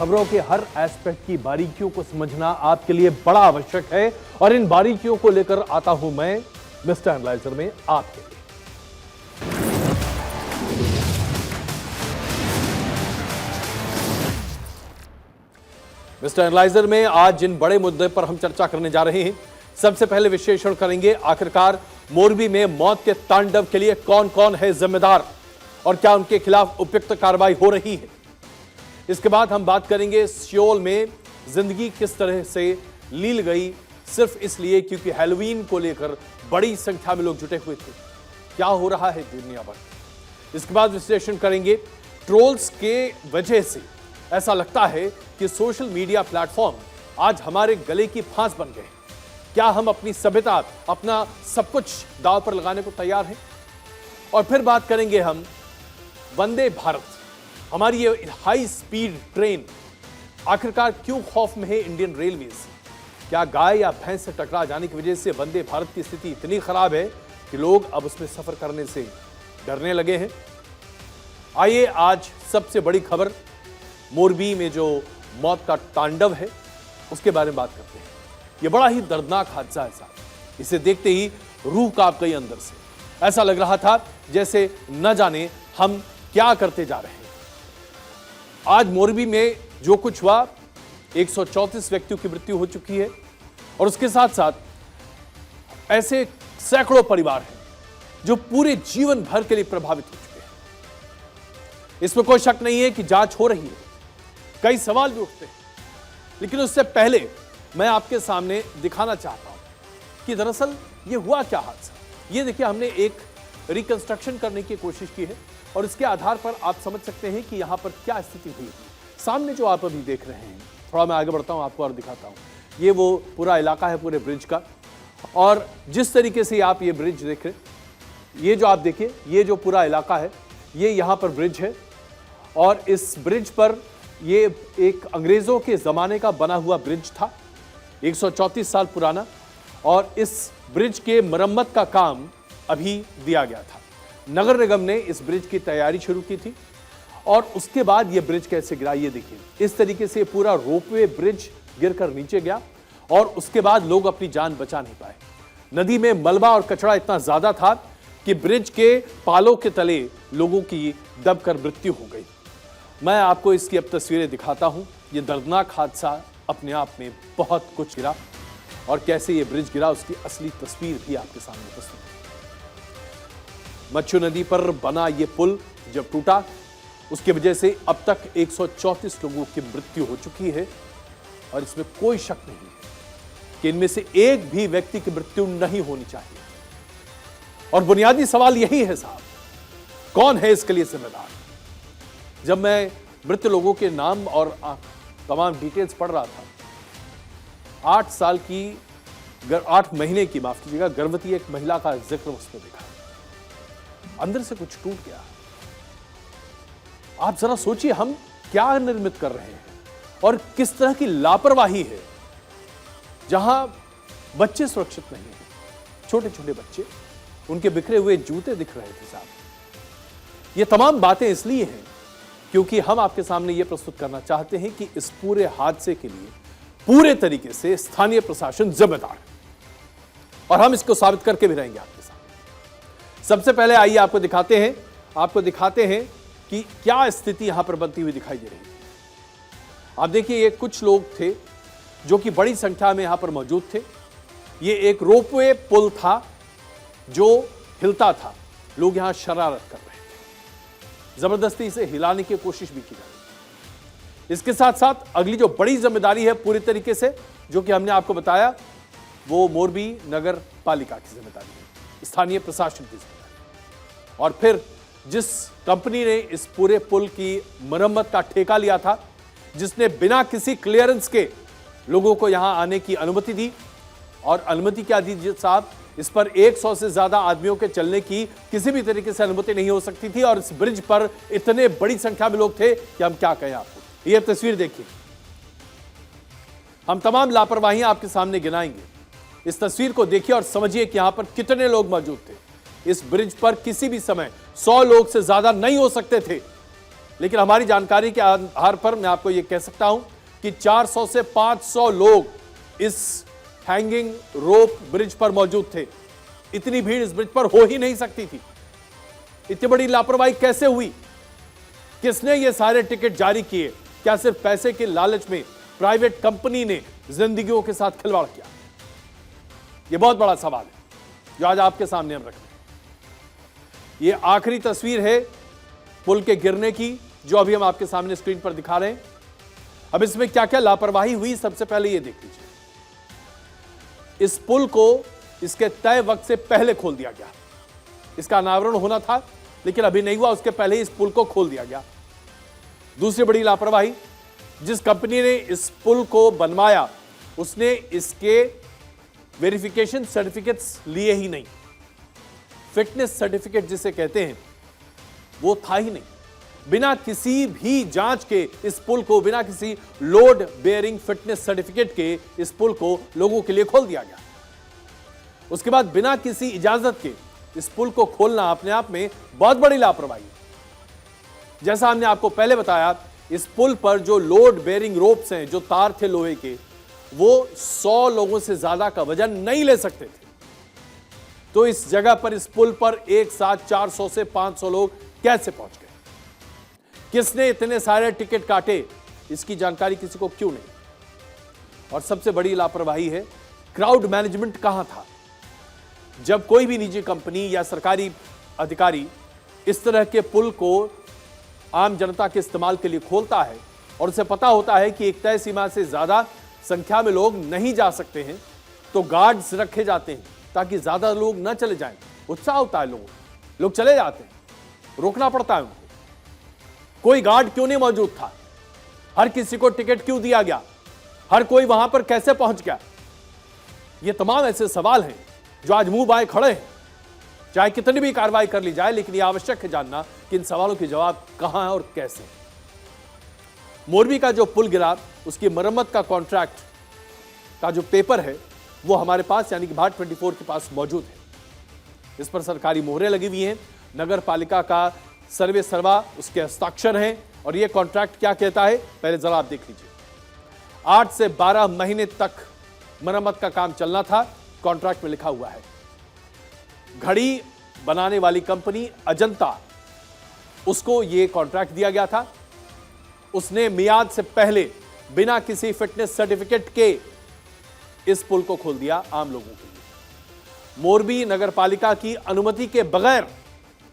खबरों के हर एस्पेक्ट की बारीकियों को समझना आपके लिए बड़ा आवश्यक है और इन बारीकियों को लेकर आता हूं मैं मिस्टर एनालाइजर में आपके लिए। मिस्टर एनालाइजर में आज जिन बड़े मुद्दे पर हम चर्चा करने जा रहे हैं, सबसे पहले विश्लेषण करेंगे आखिरकार मोरबी में मौत के तांडव के लिए कौन कौन है जिम्मेदार और क्या उनके खिलाफ उपयुक्त कार्रवाई हो रही है। इसके बाद हम बात करेंगे सियोल में जिंदगी किस तरह से लील गई सिर्फ इसलिए क्योंकि हैलोवीन को लेकर बड़ी संख्या में लोग जुटे हुए थे। क्या हो रहा है दुनिया भर। इसके बाद विश्लेषण करेंगे ट्रोल्स के वजह से ऐसा लगता है कि सोशल मीडिया प्लेटफॉर्म आज हमारे गले की फांस बन गए। क्या हम अपनी सभ्यता, अपना सब कुछ दांव पर लगाने को तैयार हैं? और फिर बात करेंगे हम वंदे भारत, हमारी ये हाई स्पीड ट्रेन आखिरकार क्यों खौफ में है इंडियन रेलवेज। क्या गाय या भैंस से टकरा जाने की वजह से वंदे भारत की स्थिति इतनी खराब है कि लोग अब उसमें सफर करने से डरने लगे हैं। आइए आज सबसे बड़ी खबर मोरबी में जो मौत का तांडव है उसके बारे में बात करते हैं। यह बड़ा ही दर्दनाक हादसा है साहब। इसे देखते ही रूह कांप गई अंदर से। ऐसा लग रहा था जैसे न जाने हम क्या करते जा रहे हैं। आज मोरबी में जो कुछ हुआ, 134 व्यक्तियों की मृत्यु हो चुकी है और उसके साथ साथ ऐसे सैकड़ों परिवार हैं जो पूरे जीवन भर के लिए प्रभावित हो चुके हैं। इसमें कोई शक नहीं है कि जांच हो रही है, कई सवाल भी उठते हैं, लेकिन उससे पहले मैं आपके सामने दिखाना चाहता हूं कि दरअसल ये हुआ क्या हादसा। ये देखिए, हमने एक रिकंस्ट्रक्शन करने की कोशिश की है और इसके आधार पर आप समझ सकते हैं कि यहां पर क्या स्थिति हुई। सामने जो आप अभी देख रहे हैं, थोड़ा मैं आगे बढ़ता हूं आपको और दिखाता हूं, ये वो पूरा इलाका है पूरे ब्रिज का। और जिस तरीके से आप ये ब्रिज देख रहे हैं, ये जो आप देखिए, ये जो पूरा इलाका है, ये यहां पर ब्रिज है और इस ब्रिज पर ये एक अंग्रेजों के जमाने का बना हुआ ब्रिज था, 134 साल पुराना। और इस ब्रिज के मरम्मत का काम अभी दिया गया था। नगर निगम ने इस ब्रिज की तैयारी शुरू की थी और उसके बाद ये ब्रिज कैसे गिरा ये देखिए। इस तरीके से पूरा रोपवे ब्रिज गिरकर नीचे गया और उसके बाद लोग अपनी जान बचा नहीं पाए। नदी में मलबा और कचरा इतना ज्यादा था कि ब्रिज के पालों के तले लोगों की दबकर मृत्यु हो गई। मैं आपको इसकी अब तस्वीरें दिखाता हूं। ये दर्दनाक हादसा अपने आप में बहुत कुछ गिरा और कैसे ये ब्रिज गिरा उसकी असली तस्वीर भी आपके सामने प्रस्तुत है। मच्छू नदी पर बना ये पुल जब टूटा, उसकी वजह से अब तक 134 लोगों की मृत्यु हो चुकी है और इसमें कोई शक नहीं है कि इनमें से एक भी व्यक्ति की मृत्यु नहीं होनी चाहिए। और बुनियादी सवाल यही है साहब, कौन है इसके लिए जिम्मेदार। जब मैं मृत लोगों के नाम और तमाम डिटेल्स पढ़ रहा था, 8 महीने की, माफ कीजिएगा, गर्भवती एक महिला का जिक्र उसमें देखा, अंदर से कुछ टूट गया। आप जरा सोचिए हम क्या निर्मित कर रहे हैं और किस तरह की लापरवाही है, जहां बच्चे सुरक्षित नहीं हैं, छोटे छोटे बच्चे, उनके बिखरे हुए जूते दिख रहे थे साहब। ये तमाम बातें इसलिए हैं क्योंकि हम आपके सामने ये प्रस्तुत करना चाहते हैं कि इस पूरे हादसे के लिए पूरे तरीके से स्थानीय प्रशासन जिम्मेदार है और हम इसको साबित करके भी रहेंगे आपके सामने। सबसे पहले आइए आपको दिखाते हैं कि क्या स्थिति यहां पर बनती हुई दिखाई दे रही है। आप देखिए, ये कुछ लोग थे जो कि बड़ी संख्या में यहां पर मौजूद थे। ये एक रोपवे पुल था जो हिलता था, लोग यहां शरारत कर रहे थे, जबरदस्ती इसे हिलाने की कोशिश भी की जा रही है। इसके साथ साथ अगली जो बड़ी जिम्मेदारी है पूरी तरीके से, जो कि हमने आपको बताया, वो मोरबी नगर पालिका की जिम्मेदारी है, स्थानीय प्रशासन की जिम्मेदारी। और फिर जिस कंपनी ने इस पूरे पुल की मरम्मत का ठेका लिया था, जिसने बिना किसी क्लियरेंस के लोगों को यहां आने की अनुमति दी, और अनुमति क्या दी साहब, इस पर 100 से ज्यादा आदमियों के चलने की किसी भी तरीके से अनुमति नहीं हो सकती थी और इस ब्रिज पर इतने बड़ी संख्या में लोग थे कि हम क्या कहें आपको। यह तस्वीर देखिए, हम तमाम लापरवाहियां आपके सामने गिनाएंगे। इस तस्वीर को देखिए और समझिए कि यहां पर कितने लोग मौजूद थे। इस ब्रिज पर किसी भी समय 100 लोग से ज्यादा नहीं हो सकते थे, लेकिन हमारी जानकारी के आधार पर मैं आपको यह कह सकता हूं कि 400 से 500 लोग इस हैंगिंग रोप ब्रिज पर मौजूद थे। इतनी भीड़ इस ब्रिज पर हो ही नहीं सकती थी। इतनी बड़ी लापरवाही कैसे हुई? किसने ये सारे टिकट जारी किए? क्या सिर्फ पैसे के लालच में प्राइवेट कंपनी ने जिंदगियों के साथ खिलवाड़ किया? यह बहुत बड़ा सवाल है जो आज आपके सामने हम रख रहे हैं। यह आखिरी तस्वीर है पुल के गिरने की, जो अभी हम आपके सामने स्क्रीन पर दिखा रहे हैं। अब इसमें क्या क्या लापरवाही हुई, सबसे पहले यह देख लीजिए। इस पुल को इसके तय वक्त से पहले खोल दिया गया। इसका अनावरण होना था लेकिन अभी नहीं हुआ, उसके पहले ही इस पुल को खोल दिया गया। दूसरी बड़ी लापरवाही, जिस कंपनी ने इस पुल को बनवाया उसने इसके वेरिफिकेशन सर्टिफिकेट्स लिए ही नहीं। फिटनेस सर्टिफिकेट जिसे कहते हैं वो था ही नहीं। बिना किसी भी जांच के इस पुल को, बिना किसी लोड बेयरिंग फिटनेस सर्टिफिकेट के इस पुल को लोगों के लिए खोल दिया गया। उसके बाद बिना किसी इजाजत के इस पुल को खोलना अपने आप में बहुत बड़ी लापरवाही। जैसा हमने आपको पहले बताया, इस पुल पर जो लोड बेयरिंग रोप्स हैं, जो तार थे लोहे के, वो 100 लोगों से ज्यादा का वजन नहीं ले सकते थे। तो इस जगह पर, इस पुल पर एक साथ 400 से 500 लोग कैसे पहुंच गए? किसने इतने सारे टिकट काटे? इसकी जानकारी किसी को क्यों नहीं? और सबसे बड़ी लापरवाही है, क्राउड मैनेजमेंट कहां था? जब कोई भी निजी कंपनी या सरकारी अधिकारी इस तरह के पुल को आम जनता के इस्तेमाल के लिए खोलता है और उसे पता होता है कि एक तय सीमा से ज्यादा संख्या में लोग नहीं जा सकते हैं, तो गार्ड्स रखे जाते हैं ताकि ज्यादा लोग न चले जाएं। उत्साह होता है लोग चले जाते हैं, रोकना पड़ता है उनको। कोई गार्ड क्यों नहीं मौजूद था? हर किसी को टिकट क्यों दिया गया? हर कोई वहां पर कैसे पहुंच गया? ये तमाम ऐसे सवाल हैं जो आज मुंह बाएं खड़े हैं। चाहे कितनी भी कार्रवाई कर ली जाए, लेकिन यह आवश्यक है जानना कि इन सवालों के जवाब कहां है और कैसे। मोरबी का जो पुल गिरा, उसकी मरम्मत का कॉन्ट्रैक्ट का जो पेपर है वो हमारे पास, यानी कि भारत 24 के पास मौजूद है। इस पर सरकारी मोहरें लगी हुई हैं, नगर पालिका का सर्वे सर्वा उसके हस्ताक्षर हैं। और यह कॉन्ट्रैक्ट क्या कहता है, पहले जरा आप देख लीजिए। 8 से 12 महीने तक मरम्मत का काम चलना था, कॉन्ट्रैक्ट में लिखा हुआ है। घड़ी बनाने वाली कंपनी अजंता, उसको यह कॉन्ट्रैक्ट दिया गया था। उसने मियाद से पहले बिना किसी फिटनेस सर्टिफिकेट के इस पुल को खोल दिया आम लोगों के लिए। मोरबी नगर पालिका की अनुमति के बगैर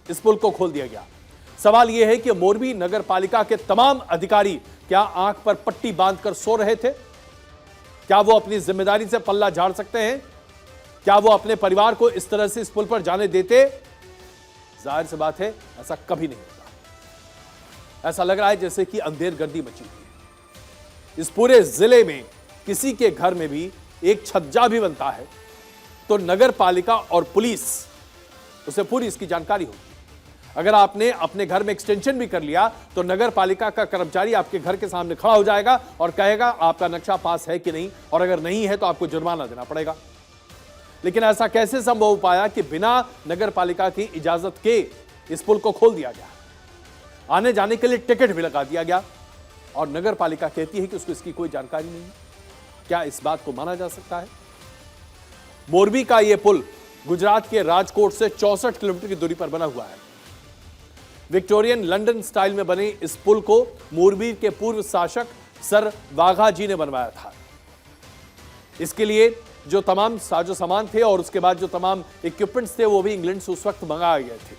इस पुल को खोल दिया गया। सवाल यह है कि मोरबी नगर पालिका के तमाम अधिकारी क्या आंख पर पट्टी बांधकर सो रहे थे? क्या वो अपनी जिम्मेदारी से पल्ला झाड़ सकते हैं? क्या वो अपने परिवार को इस तरह से इस पुल पर जाने देते? जाहिर सी बात है, ऐसा कभी नहीं होगा। ऐसा लग रहा है जैसे कि अंधेर गर्दी मची हुई है। इस पूरे जिले में किसी के घर में भी एक छज्जा भी बनता है तो नगर पालिका और पुलिस, उसे पूरी इसकी जानकारी होगी। अगर आपने अपने घर में एक्सटेंशन भी कर लिया तो नगर पालिका का कर्मचारी आपके घर के सामने खड़ा हो जाएगा और कहेगा आपका नक्शा पास है कि नहीं, और अगर नहीं है तो आपको जुर्माना देना पड़ेगा। लेकिन ऐसा कैसे संभव हो पाया कि बिना नगर पालिका की इजाजत के इस पुल को खोल दिया गया? आने जाने के लिए टिकट भी लगा दिया गया और नगर पालिका कहती है कि उसको इसकी कोई जानकारी नहीं है। क्या इस बात को माना जा सकता है? मोरबी का यह पुल गुजरात के राजकोट से 64 किलोमीटर की दूरी पर बना हुआ है। विक्टोरियन लंदन स्टाइल में बने इस पुल को मोरबी के पूर्व शासक सर वाघा जी ने बनवाया था। इसके लिए जो तमाम साजो सामान थे और उसके बाद जो तमाम इक्विपमेंट्स थे वो भी इंग्लैंड से उस वक्त मंगाए गए थे।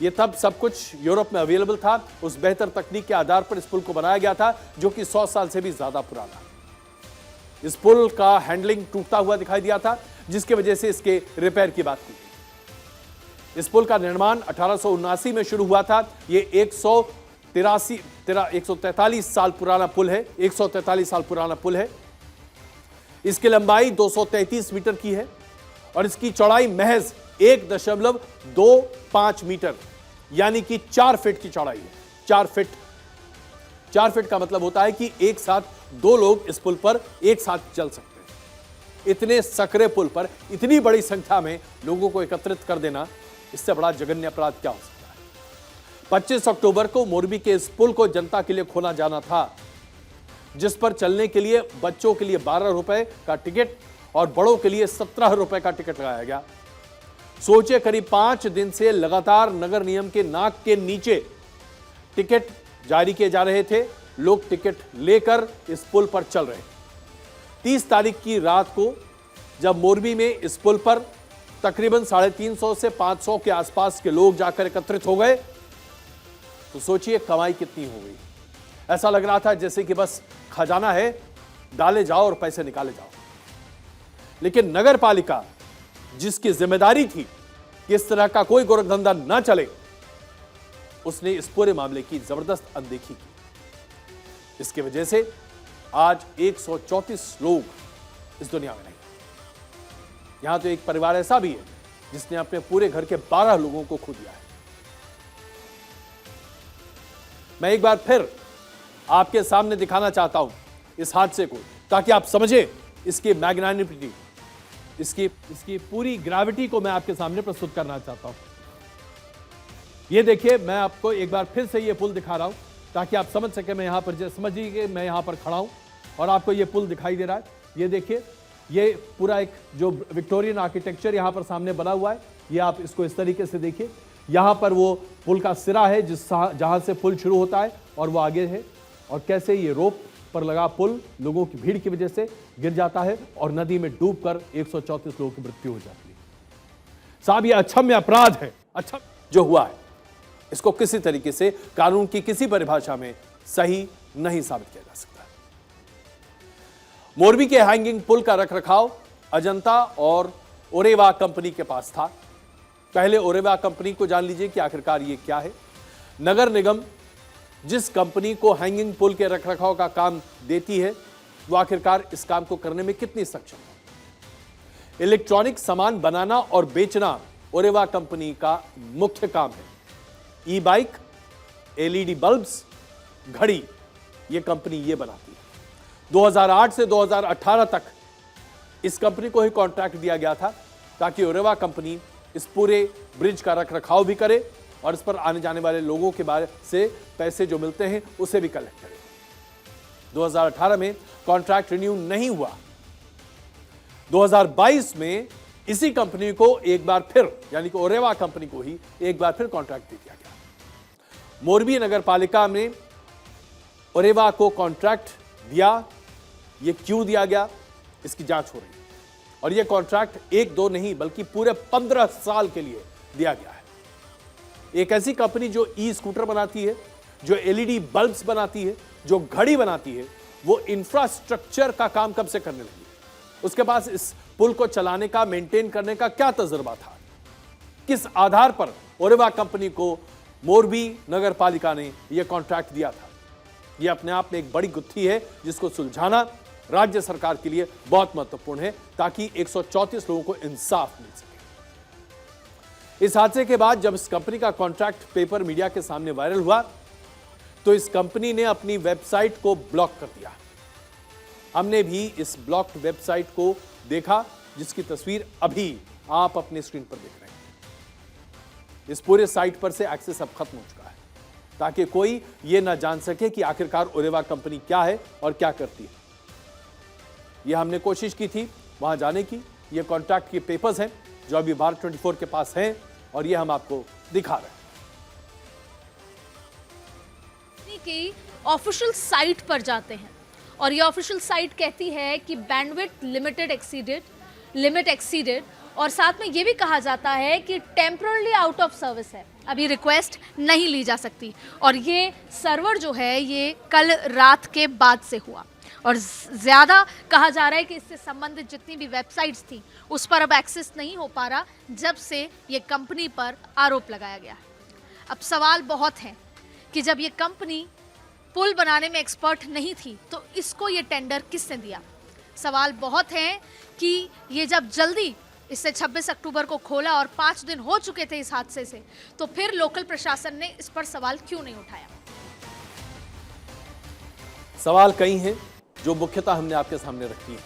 ये तब सब कुछ यूरोप में अवेलेबल था। उस बेहतर तकनीक के आधार पर इस पुल को बनाया गया था, जो कि 100 साल से भी ज्यादा पुराना। इस पुल का हैंडलिंग टूटता हुआ दिखाई दिया था, जिसकी वजह से इसके रिपेयर की बात की गई। इस पुल का निर्माण 1879 में शुरू हुआ था। ये 143 साल पुराना पुल है। 143 साल पुराना पुल है। इसकी लंबाई 233 मीटर की है और इसकी चौड़ाई महज 1.25 मीटर, यानी कि 4 फीट की चौड़ाई है। 4 फीट का मतलब होता है कि एक साथ 2 लोग इस पुल पर एक साथ चल सकते हैं। इतने सकरे पुल पर इतनी बड़ी संख्या में लोगों को एकत्रित कर देना, इससे बड़ा जघन्य अपराध क्या हो सकता है? 25 अक्टूबर को मोरबी के इस पुल को जनता के लिए खोला जाना था, जिस पर चलने के लिए बच्चों के लिए 12 रुपए का टिकट और बड़ों के लिए 17 रुपए का टिकट लगाया गया। सोचिए, करीब 5 दिन से लगातार नगर निगम के नाक के नीचे टिकट जारी किए जा रहे थे। लोग टिकट लेकर इस पुल पर चल रहे। 30 तारीख की रात को जब मोरबी में इस पुल पर तकरीबन 350 से 500 के आसपास के लोग जाकर एकत्रित हो गए, तो सोचिए कमाई कितनी हो गई। ऐसा लग रहा था जैसे कि बस खजाना है, डाले जाओ और पैसे निकाले जाओ। लेकिन नगर पालिका, जिसकी जिम्मेदारी थी कि इस तरह का कोई गोरखधंधा न चले, उसने इस पूरे मामले की जबरदस्त अनदेखी की। इसकी वजह से आज 134 लोग इस दुनिया में नहीं। यहां तो एक परिवार ऐसा भी है जिसने अपने पूरे घर के 12 लोगों को खो दिया है। मैं एक बार फिर आपके सामने दिखाना चाहता हूं इस हादसे को, ताकि आप समझें इसकी मैग्नानिमिटी, इसकी पूरी ग्रेविटी को मैं आपके सामने प्रस्तुत करना चाहता हूं। ये देखिए, मैं आपको एक बार फिर से ये पुल दिखा रहा हूं ताकि आप समझ सके। मैं यहां पर समझिए कि मैं यहां पर खड़ा हूं और आपको ये पुल दिखाई दे रहा है। ये देखिए, ये पूरा एक जो विक्टोरियन आर्किटेक्चर यहां पर सामने बना हुआ है, ये आप इसको इस तरीके से देखिए। यहां पर वो पुल का सिरा है जहां से पुल शुरू होता है और वो आगे है, और कैसे ये रोप पर लगा पुल लोगों की भीड़ की वजह से गिर जाता है और नदी में डूबकर 134 लोगों की मृत्यु हो जाती है। साहब, ये अक्षम्य अपराध है। अच्छा जो हुआ है, इसको किसी तरीके से कानून की किसी परिभाषा में सही नहीं साबित किया जा सकता। मोरबी के हैंगिंग पुल का रखरखाव अजंता और ओरेवा कंपनी के पास था। पहले ओरेवा कंपनी को जान लीजिए कि आखिरकार ये क्या है। नगर निगम जिस कंपनी को हैंगिंग पुल के रखरखाव का काम देती है, वो आखिरकार इस काम को करने में कितनी सक्षम है। इलेक्ट्रॉनिक सामान बनाना और बेचना ओरेवा कंपनी का मुख्य काम है। ई बाइक, एलईडी बल्ब्स, घड़ी, ये कंपनी ये बनाती है। 2008 से 2018 तक इस कंपनी को ही कॉन्ट्रैक्ट दिया गया था ताकि ओरेवा कंपनी इस पूरे ब्रिज का रखरखाव भी करे और इस पर आने जाने वाले लोगों के बारे से पैसे जो मिलते हैं उसे भी कलेक्ट करे। 2018 में कॉन्ट्रैक्ट रिन्यू नहीं हुआ। 2022 में इसी कंपनी को एक बार फिर, यानी कि ओरेवा कंपनी को ही एक बार फिर कॉन्ट्रैक्ट दे दिया गया। मोरबी नगर पालिका में ओरेवा को कॉन्ट्रैक्ट दिया, ये क्यों दिया गया, इसकी जांच हो रही है। और ये कॉन्ट्रैक्ट 1-2 नहीं बल्कि पूरे 15 साल के लिए दिया गया है। एक ऐसी कंपनी जो ई स्कूटर बनाती है, जो एलईडी बल्ब्स बनाती है, जो घड़ी बनाती है, वो इंफ्रास्ट्रक्चर का काम कब से करने लगी। उसके पास इस पुल को चलाने का, मेंटेन करने का क्या तजुर्बा था। किस आधार पर ओरेवा कंपनी को मोरबी नगर पालिका ने यह कॉन्ट्रैक्ट दिया था। यह अपने आप में एक बड़ी गुत्थी है जिसको सुलझाना राज्य सरकार के लिए बहुत महत्वपूर्ण है, ताकि 134 लोगों को इंसाफ मिल सके। इस हादसे के बाद जब इस कंपनी का कॉन्ट्रैक्ट पेपर मीडिया के सामने वायरल हुआ, तो इस कंपनी ने अपनी वेबसाइट को ब्लॉक कर दिया। हमने भी इस ब्लॉक्ड वेबसाइट को देखा, जिसकी तस्वीर अभी आप अपने स्क्रीन पर देख रहे हैं। इस पूरे साइट पर से एक्सेस अब खत्म हो चुका है, ताकि कोई यह ना जान सके कि आखिरकार ओरेवा कंपनी क्या है और क्या करती है। यह हमने कोशिश की थी वहां जाने की। ये कॉन्ट्रैक्ट के पेपर्स हैं जो अभी भारत 24 के पास हैं, और ये हम आपको दिखा रहे हैं। की ऑफिशियल साइट पर जाते हैं और ये ऑफिशियल साइट कहती है कि बैंडविड्थ लिमिट एक्सीडेड, और साथ में ये भी कहा जाता है कि टेम्पररी आउट ऑफ सर्विस है, अभी रिक्वेस्ट नहीं ली जा सकती। और ये सर्वर जो है ये कल रात के बाद से हुआ, और ज़्यादा कहा जा रहा है कि इससे संबंधित जितनी भी वेबसाइट्स थी उस पर अब एक्सेस नहीं हो पा रहा, जब से ये कंपनी पर आरोप लगाया गया। अब सवाल बहुत हैं कि जब ये कंपनी पुल बनाने में एक्सपर्ट नहीं थी तो इसको ये टेंडर किसने दिया। सवाल बहुत हैं कि ये जब जल्दी इससे 26 अक्टूबर को खोला और 5 दिन हो चुके थे इस हादसे से, तो फिर लोकल प्रशासन ने इस पर सवाल क्यों नहीं उठाया। सवाल कई हैं जो मुख्यतः हमने आपके सामने रखी है।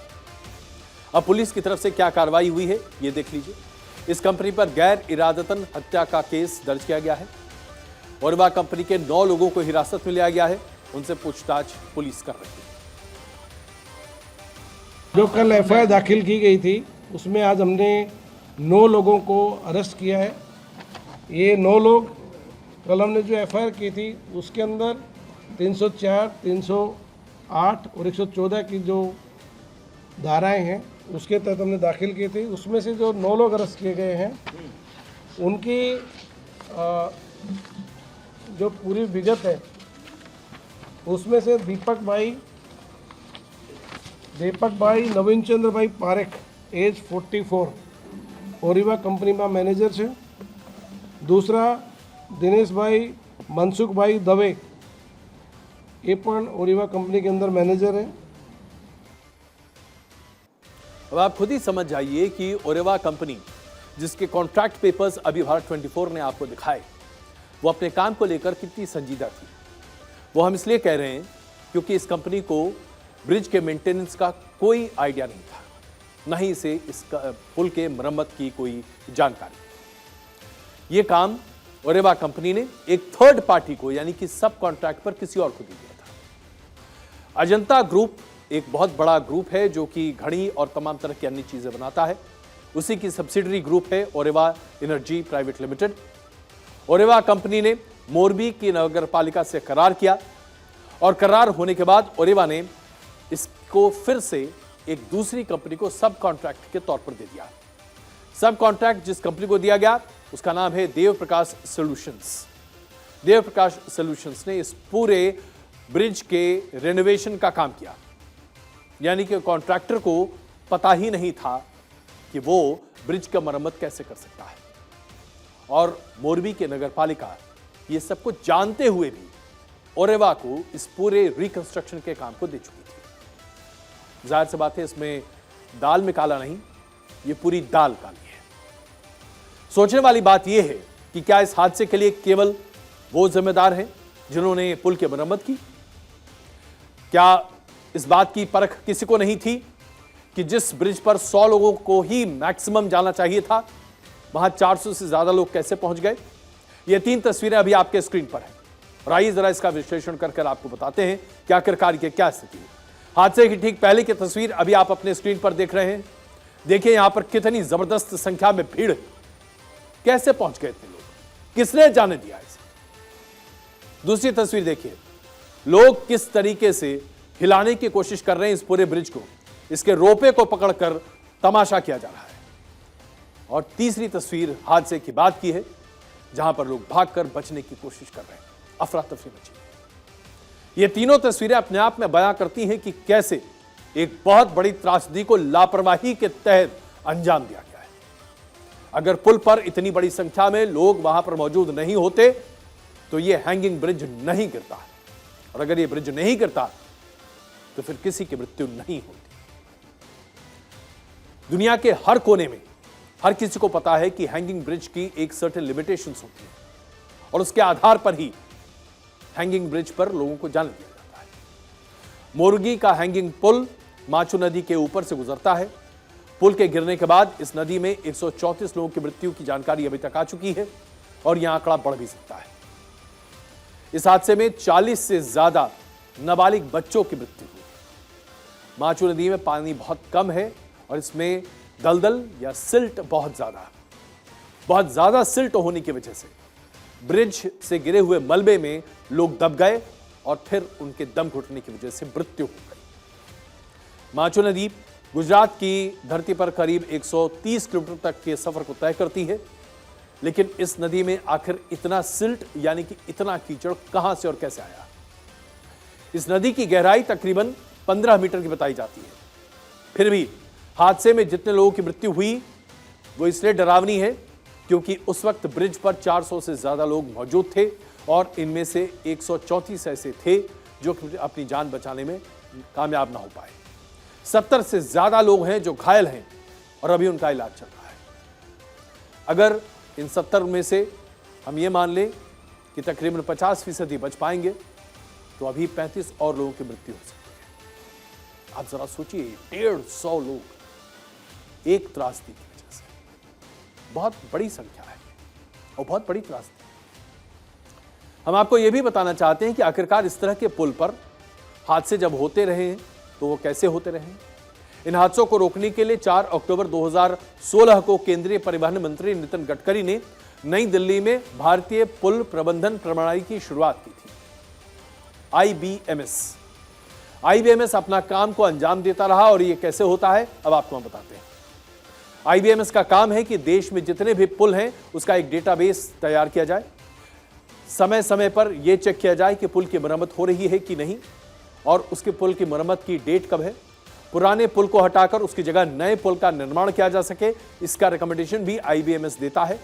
अब पुलिस की तरफ से क्या कार्रवाई हुई है ये देख लीजिए। इस कंपनी पर गैर इरादतन हत्या का केस दर्ज किया गया है। ओरेवा कंपनी के 9 लोगों को हिरासत में लिया गया है, उनसे पूछताछ पुलिस कर रही है। जो कल एफआईआर दाखिल की गई थी उसमें आज हमने 9 लोगों को अरेस्ट किया है। ये 9 लोग कल हमने जो एफआईआर की थी उसके अंदर 304, 308 और 114 की जो धाराएं हैं उसके तहत हमने दाखिल की थी। उसमें से जो 9 लोग अरेस्ट किए गए हैं उनकी जो पूरी विगत है उसमें से दीपक भाई नवीन चंद्र भाई पारेख एज 44 ओरेवा कंपनी में मैनेजर है। दूसरा दिनेश भाई मनसुख भाई दवे ये पण ओरेवा कंपनी के अंदर मैनेजर है। अब आप खुद ही समझ जाइए कि ओरेवा कंपनी जिसके कॉन्ट्रैक्ट पेपर्स अभी भारत 24 ने आपको दिखाए, वो अपने काम को लेकर कितनी संजीदा थी। वो हम इसलिए कह रहे हैं क्योंकि इस कंपनी को ब्रिज के मेंटेनेंस का कोई आइडिया नहीं था, न ही इसे इस पुल के मरम्मत की कोई जानकारी। ये काम ओरेवा कंपनी ने एक थर्ड पार्टी को यानी कि सब कॉन्ट्रैक्ट पर किसी और को दे दिया था। अजंता ग्रुप एक बहुत बड़ा ग्रुप है जो कि घड़ी और तमाम तरह की अन्य चीजें बनाता है। उसी की सब्सिडरी ग्रुप है Oreva energy private limited. Oreva company ने मोरबी की नगर पालिका से करार किया और करार होने के बाद ओरेवा ने इसको फिर से एक दूसरी कंपनी को सब कॉन्ट्रैक्ट के तौर पर दे दिया। सब कॉन्ट्रैक्ट जिस कंपनी को दिया गया उसका नाम है देव प्रकाश सॉल्यूशंस। देव प्रकाश सॉल्यूशंस ने इस पूरे ब्रिज के रेनोवेशन का काम किया, यानी कि कॉन्ट्रैक्टर को पता ही नहीं था कि वो ब्रिज का मरम्मत कैसे कर सकता है। और मोरबी के नगर पालिका ये सब कुछ जानते हुए भी ओरेवा को इस पूरे रिकंस्ट्रक्शन के काम को दे चुकी थी। जाहिर सी बात है इसमें दाल में काला नहीं, ये पूरी दाल काली है। सोचने वाली बात यह है कि क्या इस हादसे के लिए केवल वो जिम्मेदार हैं जिन्होंने पुल की मरम्मत की? क्या इस बात की परख किसी को नहीं थी कि जिस ब्रिज पर 100 लोगों को ही मैक्सिमम जाना चाहिए था, वहां 400 से ज्यादा लोग कैसे पहुंच गए? ये 3 तस्वीरें अभी आपके स्क्रीन पर हैं और आइए जरा इसका विश्लेषण कर आपको बताते हैं कि आखिरकार की क्या स्थिति है। हादसे की ठीक पहले की तस्वीर अभी आप अपने स्क्रीन पर देख रहे हैं। देखिए यहां पर कितनी जबरदस्त संख्या में भीड़, कैसे पहुंच गए इतने लोग, किसने जाने दिया इसे? दूसरी तस्वीर देखिए, लोग किस तरीके से हिलाने की कोशिश कर रहे हैं इस पूरे ब्रिज को, इसके रोपे को पकड़कर तमाशा किया जा रहा है। और तीसरी तस्वीर हादसे की बाद की है जहां पर लोग भागकर बचने की कोशिश कर रहे हैं, अफरा तफरी मची। ये तीनों तस्वीरें अपने आप में बयां करती हैं कि कैसे एक बहुत बड़ी त्रासदी को लापरवाही के तहत अंजाम दिया गया है। अगर पुल पर इतनी बड़ी संख्या में लोग वहां पर मौजूद नहीं होते तो यह हैंगिंग ब्रिज नहीं गिरता, और अगर यह ब्रिज नहीं गिरता तो फिर किसी की मृत्यु नहीं होती। दुनिया के हर कोने में हर किसी को पता है कि हैंगिंग ब्रिज की एक सर्टेन लिमिटेशंस होती है और उसके आधार पर ही हैंगिंग ब्रिज पर लोगों को जाने दिया जाता है। मोरगी का हैंगिंग पुल माचू नदी के ऊपर से गुजरता है। पुल के गिरने के बाद इस नदी में 134 लोगों की मृत्यु की जानकारी अभी तक आ चुकी है और यह आंकड़ा बढ़ भी सकता है। इस हादसे में 40 से ज्यादा नाबालिग बच्चों की मृत्यु हुई। माचू नदी में पानी बहुत कम है और इसमें दलदल या सिल्ट बहुत ज्यादा सिल्ट होने की वजह से ब्रिज से गिरे हुए मलबे में लोग दब गए और फिर उनके दम घुटने की वजह से मृत्यु हो गई। माचू नदी गुजरात की धरती पर करीब 130 किलोमीटर तक के सफर को तय करती है, लेकिन इस नदी में आखिर इतना सिल्ट यानी कि इतना कीचड़ कहां से और कैसे आया? इस नदी की गहराई तकरीबन 15 मीटर की बताई जाती है। फिर भी हादसे में जितने लोगों की मृत्यु हुई वो इसलिए डरावनी है क्योंकि उस वक्त ब्रिज पर 400 से ज्यादा लोग मौजूद थे और इनमें से 134 ऐसे थे जो अपनी जान बचाने में कामयाब ना हो पाए। 70 से ज्यादा लोग हैं जो घायल हैं और अभी उनका इलाज चल रहा है। अगर इन 70 में से हम ये मान लें कि तकरीबन 50% बच पाएंगे तो अभी 35 और लोगों की मृत्यु हो सकती है। आप जरा सोचिए, 150 लोग एक त्रासदी की वजह से, बहुत बड़ी संख्या है और बहुत बड़ी त्रासदी। हम आपको यह भी बताना चाहते हैं कि आखिरकार इस तरह के पुल पर हादसे जब होते रहे हैं तो वो कैसे होते रहे हैं। इन हादसों को रोकने के लिए 4 अक्टूबर 2016 को केंद्रीय परिवहन मंत्री नितिन गडकरी ने नई दिल्ली में भारतीय पुल प्रबंधन प्रणाली की शुरुआत की थी, आईबीएमएस अपना काम को अंजाम देता रहा। और यह कैसे होता है अब आपको हम बताते हैं। आईबीएमएस का काम है कि देश में जितने भी पुल हैं उसका एक डेटाबेस तैयार किया जाए, समय समय पर यह चेक किया जाए कि पुल की मरम्मत हो रही है कि नहीं और उसके पुल की मरम्मत की डेट कब है। पुराने पुल को हटाकर उसकी जगह नए पुल का निर्माण किया जा सके, इसका रिकमेंडेशन भी आईबीएमएस देता है।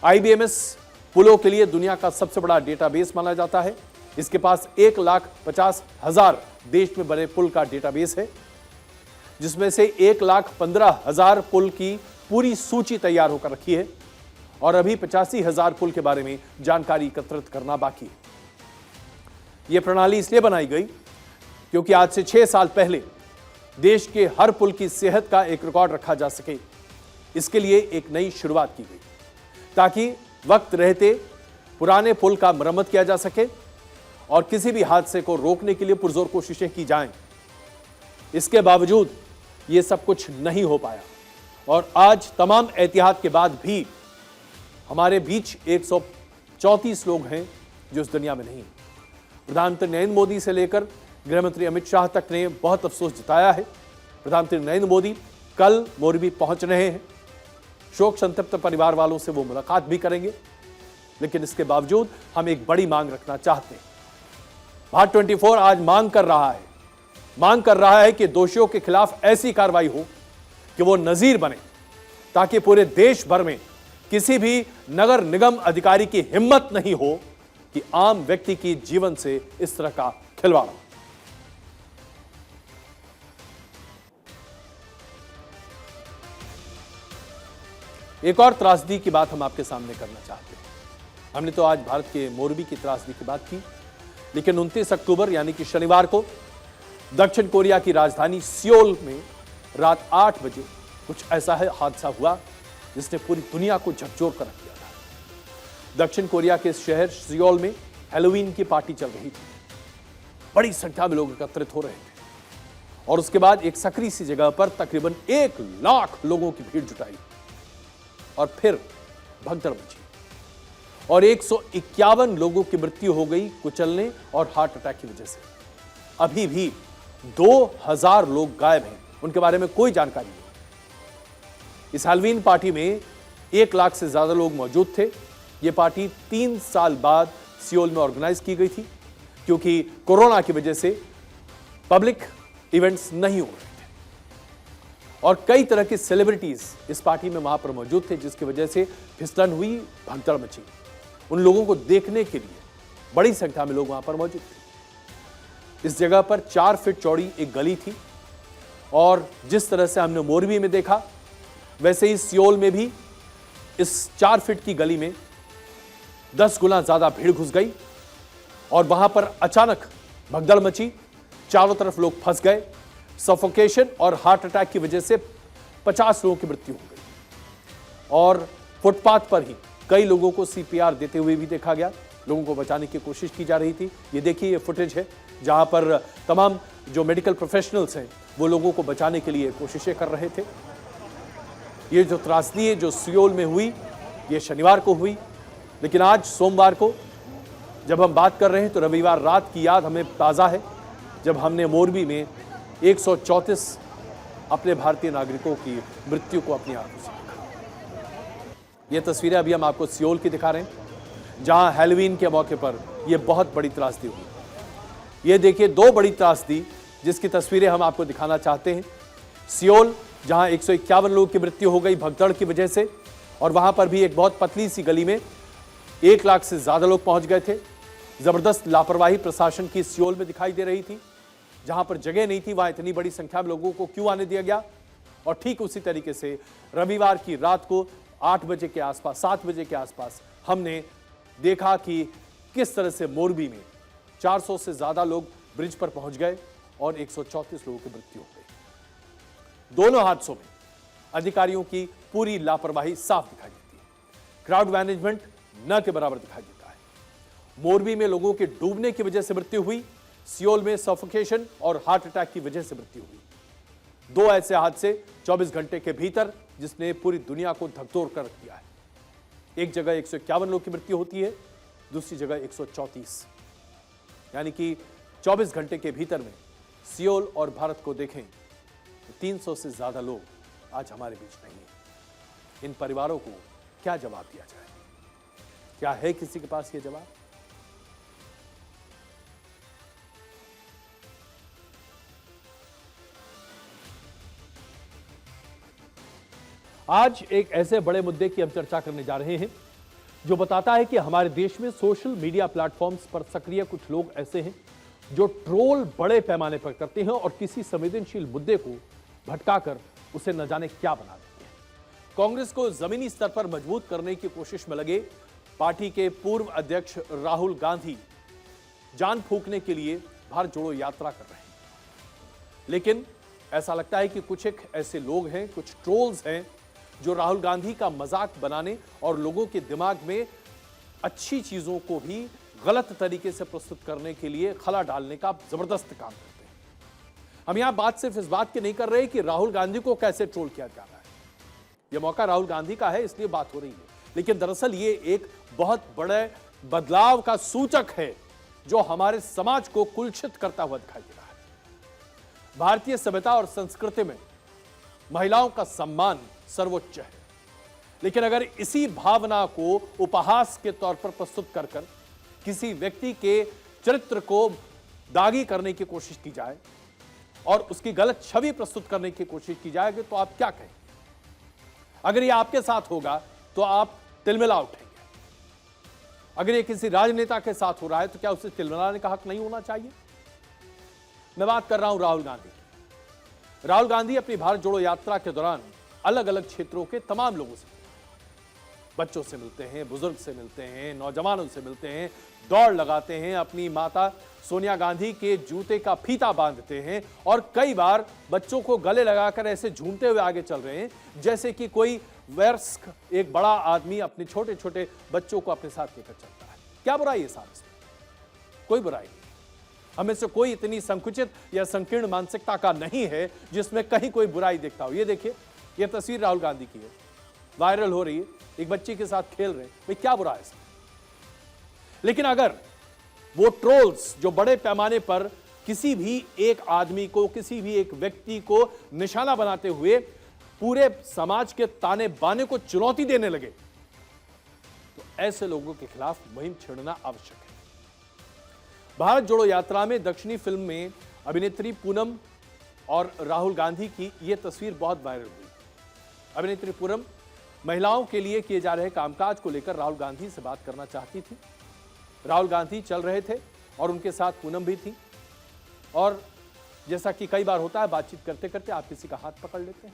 आईबीएमएस पुलों के लिए दुनिया का सबसे बड़ा डेटाबेस माना जाता है। इसके पास 1,50,000 देश में बने पुल का डेटाबेस है, जिसमें से 1,15,000 पुल की पूरी सूची तैयार होकर रखी है और अभी 85,000 पुल के बारे में जानकारी एकत्रित करना बाकी है। यह प्रणाली इसलिए बनाई गई क्योंकि आज से 6 साल पहले देश के हर पुल की सेहत का एक रिकॉर्ड रखा जा सके। इसके लिए एक नई शुरुआत की गई ताकि वक्त रहते पुराने पुल का मरम्मत किया जा सके और किसी भी हादसे को रोकने के लिए पुरजोर कोशिशें की जाएं। इसके बावजूद यह सब कुछ नहीं हो पाया और आज तमाम एहतियात के बाद भी हमारे बीच 134 लोग हैं जो इस दुनिया में नहीं। प्रधानमंत्री नरेंद्र मोदी से लेकर गृहमंत्री अमित शाह तक ने बहुत अफसोस जताया है। प्रधानमंत्री नरेंद्र मोदी कल मोरबी पहुंच रहे हैं। शोक संतप्त परिवार वालों से वो मुलाकात भी करेंगे, लेकिन इसके बावजूद हम एक बड़ी मांग रखना चाहते हैं। भारत 24 आज मांग कर रहा है कि दोषियों के खिलाफ ऐसी कार्रवाई हो कि वो नजीर बने, ताकि पूरे देश भर में किसी भी नगर निगम अधिकारी की हिम्मत नहीं हो कि आम व्यक्ति की जीवन से इस तरह का खिलवाड़ हो। एक और त्रासदी की बात हम आपके सामने करना चाहते हैं। हमने तो आज भारत के मोरबी की त्रासदी की बात की, लेकिन 29 अक्टूबर यानी कि शनिवार को दक्षिण कोरिया की राजधानी सियोल में रात 8 बजे कुछ ऐसा है हादसा हुआ जिसने पूरी दुनिया को झकझोर कर रख दिया था। दक्षिण कोरिया के शहर सियोल में हैलोवीन की पार्टी चल रही थी। बड़ी संख्या में लोग एकत्रित हो रहे थे और उसके बाद एक सकरी सी जगह पर तकरीबन 1 लाख लोगों की भीड़ जुटाई और फिर भगदड़ मची और 151 लोगों की मृत्यु हो गई कुचलने और हार्ट अटैक की वजह से। अभी भी 2000 लोग गायब हैं, उनके बारे में कोई जानकारी नहीं। इस हैलोवीन पार्टी में 1 लाख से ज्यादा लोग मौजूद थे। यह पार्टी 3 साल बाद सियोल में ऑर्गेनाइज की गई थी क्योंकि कोरोना की वजह से पब्लिक इवेंट्स नहीं हो रहे थे और कई तरह की सेलिब्रिटीज इस पार्टी में वहां पर मौजूद थे, जिसकी वजह से फिसलन हुई, भगदड़ मची। उन लोगों को देखने के लिए बड़ी संख्या में लोग वहां पर मौजूद थे। इस जगह पर 4 फीट चौड़ी एक गली थी और जिस तरह से हमने मोरबी में देखा वैसे ही सियोल में भी इस 4 फीट की गली में 10 गुना ज्यादा भीड़ घुस गई और वहां पर अचानक भगदड़ मची। चारों तरफ लोग फंस गए। सफोकेशन और हार्ट अटैक की वजह से 50 लोगों की मृत्यु हो गई और फुटपाथ पर ही कई लोगों को सीपीआर देते हुए भी देखा गया। लोगों को बचाने की कोशिश की जा रही थी। ये देखिए, ये फुटेज है जहां पर तमाम जो मेडिकल प्रोफेशनल्स हैं वो लोगों को बचाने के लिए कोशिशें कर रहे थे। ये जो त्रासदी है जो सियोल में हुई, ये शनिवार को हुई, लेकिन आज सोमवार को जब हम बात कर रहे हैं तो रविवार रात की याद हमें ताज़ा है जब हमने मोरबी में 134 अपने भारतीय नागरिकों की मृत्यु को अपनी आंखों से देखा। ये तस्वीरें अभी हम आपको सियोल की दिखा रहे हैं जहां हैलोवीन के मौके पर यह बहुत बड़ी त्रासदी हुई। ये देखिए 2 बड़ी त्रासदी जिसकी तस्वीरें हम आपको दिखाना चाहते हैं। सियोल जहां 151 लोगों की मृत्यु हो गई भगदड़ की वजह से और वहां पर भी एक बहुत पतली सी गली में 1 लाख से ज्यादा लोग पहुंच गए थे। जबरदस्त लापरवाही प्रशासन की सियोल में दिखाई दे रही थी। जहां पर जगह नहीं थी वहां इतनी बड़ी संख्या में लोगों को क्यों आने दिया गया। और ठीक उसी तरीके से रविवार की रात को 8 बजे के आसपास, 7 बजे के आसपास हमने देखा कि किस तरह से मोरबी में 400 से ज्यादा लोग ब्रिज पर पहुंच गए और 134 लोगों की मृत्यु हो गई। दोनों हादसों में अधिकारियों की पूरी लापरवाही साफ दिखाई देती है। क्राउड मैनेजमेंट न के बराबर दिखाई देता है मोरबी में लोगों के डूबने की वजह से मृत्यु हुई, सियोल में सफोकेशन और हार्ट अटैक की वजह से मृत्यु हुई। दो ऐसे हादसे 24 घंटे के भीतर जिसने पूरी दुनिया को धकधोर कर रख दिया है। एक जगह 151 लोगों की मृत्यु होती है, दूसरी जगह 134, यानी कि 24 घंटे के भीतर में सियोल और भारत को देखें तो 300 से ज्यादा लोग आज हमारे बीच नहीं है। इन परिवारों को क्या जवाब दिया जाए? क्या है किसी के पास यह जवाब? आज एक ऐसे बड़े मुद्दे की हम चर्चा करने जा रहे हैं जो बताता है कि हमारे देश में सोशल मीडिया प्लेटफॉर्म्स पर सक्रिय कुछ लोग ऐसे हैं जो ट्रोल बड़े पैमाने पर करते हैं और किसी संवेदनशील मुद्दे को भटकाकर उसे न जाने क्या बना देते हैं। कांग्रेस को जमीनी स्तर पर मजबूत करने की कोशिश में लगे पार्टी के पूर्व अध्यक्ष राहुल गांधी जान फूंकने के लिए भारत जोड़ो यात्रा कर रहे हैं, लेकिन ऐसा लगता है कि कुछ एक ऐसे लोग हैं, कुछ ट्रोल्स हैं जो राहुल गांधी का मजाक बनाने और लोगों के दिमाग में अच्छी चीजों को भी गलत तरीके से प्रस्तुत करने के लिए खला डालने का जबरदस्त काम करते हैं। हम यहां बात सिर्फ इस बात की नहीं कर रहे कि राहुल गांधी को कैसे ट्रोल किया जा रहा है, यह मौका राहुल गांधी का है इसलिए बात हो रही है, लेकिन दरअसल ये एक बहुत बड़े बदलाव का सूचक है जो हमारे समाज को कुलसित करता हुआ दिखाई दे रहा है। भारतीय सभ्यता और संस्कृति में महिलाओं का सम्मान सर्वोच्च है, लेकिन अगर इसी भावना को उपहास के तौर पर प्रस्तुत कर किसी व्यक्ति के चरित्र को दागी करने की कोशिश की जाए और उसकी गलत छवि प्रस्तुत करने की कोशिश की जाएगी तो आप क्या कहेंगे? अगर यह आपके साथ होगा तो आप तिलमिला उठेंगे। अगर यह किसी राजनेता के साथ हो रहा है तो क्या उसे तिलमिलाने का हक नहीं होना चाहिए? मैं बात कर रहा हूं राहुल गांधी की। राहुल गांधी अपनी भारत जोड़ो यात्रा के दौरान अलग अलग क्षेत्रों के तमाम लोगों से, बच्चों से मिलते हैं, बुजुर्ग से मिलते हैं, नौजवानों से मिलते हैं, दौड़ लगाते हैं, अपनी माता सोनिया गांधी के जूते का फीता बांधते हैं और कई बार बच्चों को गले लगाकर ऐसे झूमते हुए आगे चल रहे हैं जैसे कि कोई वयस्क एक बड़ा आदमी अपने छोटे छोटे बच्चों को अपने साथ लेकर चलता है। क्या बुराई है साहब इसमें? कोई बुराई नहीं। हमें से कोई इतनी संकुचित या संकीर्ण मानसिकता का नहीं है जिसमें कहीं कोई बुराई दिखता हो। ये देखिए, ये तस्वीर राहुल गांधी की है, वायरल हो रही है, एक बच्चे के साथ खेल रहे हैं, भाई क्या बुरा है इसमें? लेकिन अगर वो ट्रोल्स जो बड़े पैमाने पर किसी भी एक आदमी को, किसी भी एक व्यक्ति को निशाना बनाते हुए पूरे समाज के ताने बाने को चुनौती देने लगे तो ऐसे लोगों के खिलाफ मुहिम छेड़ना आवश्यक है। भारत जोड़ो यात्रा में दक्षिणी फिल्म में अभिनेत्री पूनम और राहुल गांधी की यह तस्वीर बहुत वायरल हुई। अभिनेत्री पूनम महिलाओं के लिए किए जा रहे कामकाज को लेकर राहुल गांधी से बात करना चाहती थी। राहुल गांधी चल रहे थे और उनके साथ पूनम भी थी, और जैसा कि कई बार होता है बातचीत करते करते आप किसी का हाथ पकड़ लेते हैं,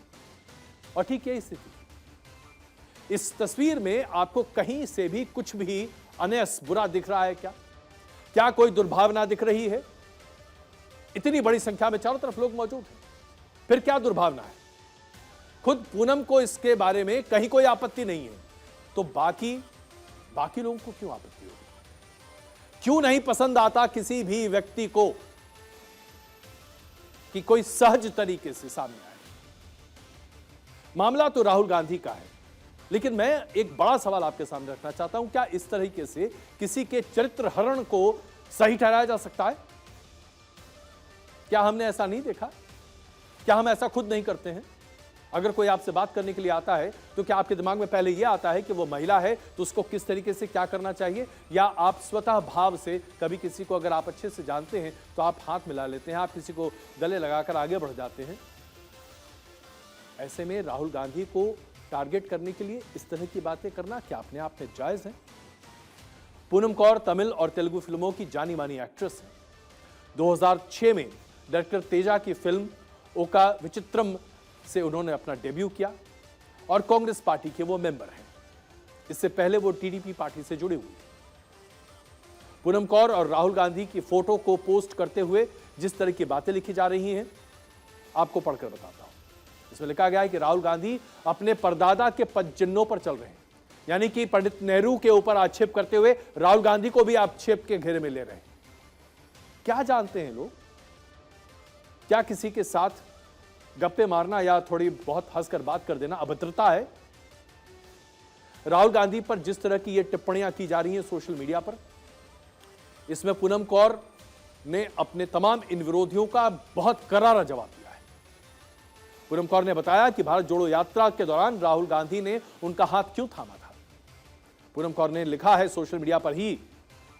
और ठीक यही स्थिति। इस तस्वीर में आपको कहीं से भी कुछ भी अनयस बुरा दिख रहा है क्या? क्या कोई दुर्भावना दिख रही है? इतनी बड़ी संख्या में चारों तरफ लोग मौजूद हैं, फिर क्या दुर्भावना है? खुद पूनम को इसके बारे में कहीं कोई आपत्ति नहीं है, तो बाकी लोगों को क्यों आपत्ति होगी? क्यों नहीं पसंद आता किसी भी व्यक्ति को कि कोई सहज तरीके से सामने आए? मामला तो राहुल गांधी का है, लेकिन मैं एक बड़ा सवाल आपके सामने रखना चाहता हूं, क्या इस तरीके से किसी के चरित्र हरण को सही ठहराया जा सकता है? क्या हमने ऐसा नहीं देखा? क्या हम ऐसा खुद नहीं करते हैं? अगर कोई आपसे बात करने के लिए आता है तो क्या आपके दिमाग में पहले यह आता है कि वो महिला है तो उसको किस तरीके से क्या करना चाहिए, या आप स्वतः भाव से कभी किसी को अगर आप अच्छे से जानते हैं तो आप हाथ मिला लेते हैं, आप किसी को गले लगाकर आगे बढ़ जाते हैं? ऐसे में राहुल गांधी को टारगेट करने के लिए इस तरह की बातें करना क्या अपने आप में जायज है? पूनम कौर तमिल और तेलुगु फिल्मों की जानी मानी एक्ट्रेस है। 2006 में डायरेक्टर तेजा की फिल्म ओका विचित्रम से उन्होंने अपना डेब्यू किया और कांग्रेस पार्टी के वो मेंबर हैं। इससे पहले वो टीडीपी पार्टी से जुड़े हुए थे। पूनम कौर और राहुल गांधी की फोटो को पोस्ट करते हुए जिस तरह की बातें लिखी जा रही हैं, आपको पढ़कर बताता हूं। इसमें लिखा गया है कि राहुल गांधी अपने परदादा के पदचिन्हों पर चल रहे हैं। यानी कि पंडित नेहरू के ऊपर आक्षेप करते हुए राहुल गांधी को भी आक्षेप के घेरे में ले रहे हैं। क्या जानते हैं लोग? क्या किसी के साथ गप्पे मारना या थोड़ी बहुत हंसकर बात कर देना अभद्रता है? राहुल गांधी पर जिस तरह की ये टिप्पणियां की जा रही हैं सोशल मीडिया पर, इसमें पूनम कौर ने अपने तमाम इन विरोधियों का बहुत करारा जवाब दिया है। पूनम कौर ने बताया कि भारत जोड़ो यात्रा के दौरान राहुल गांधी ने उनका हाथ क्यों थामा था। पूनम कौर ने लिखा है सोशल मीडिया पर ही,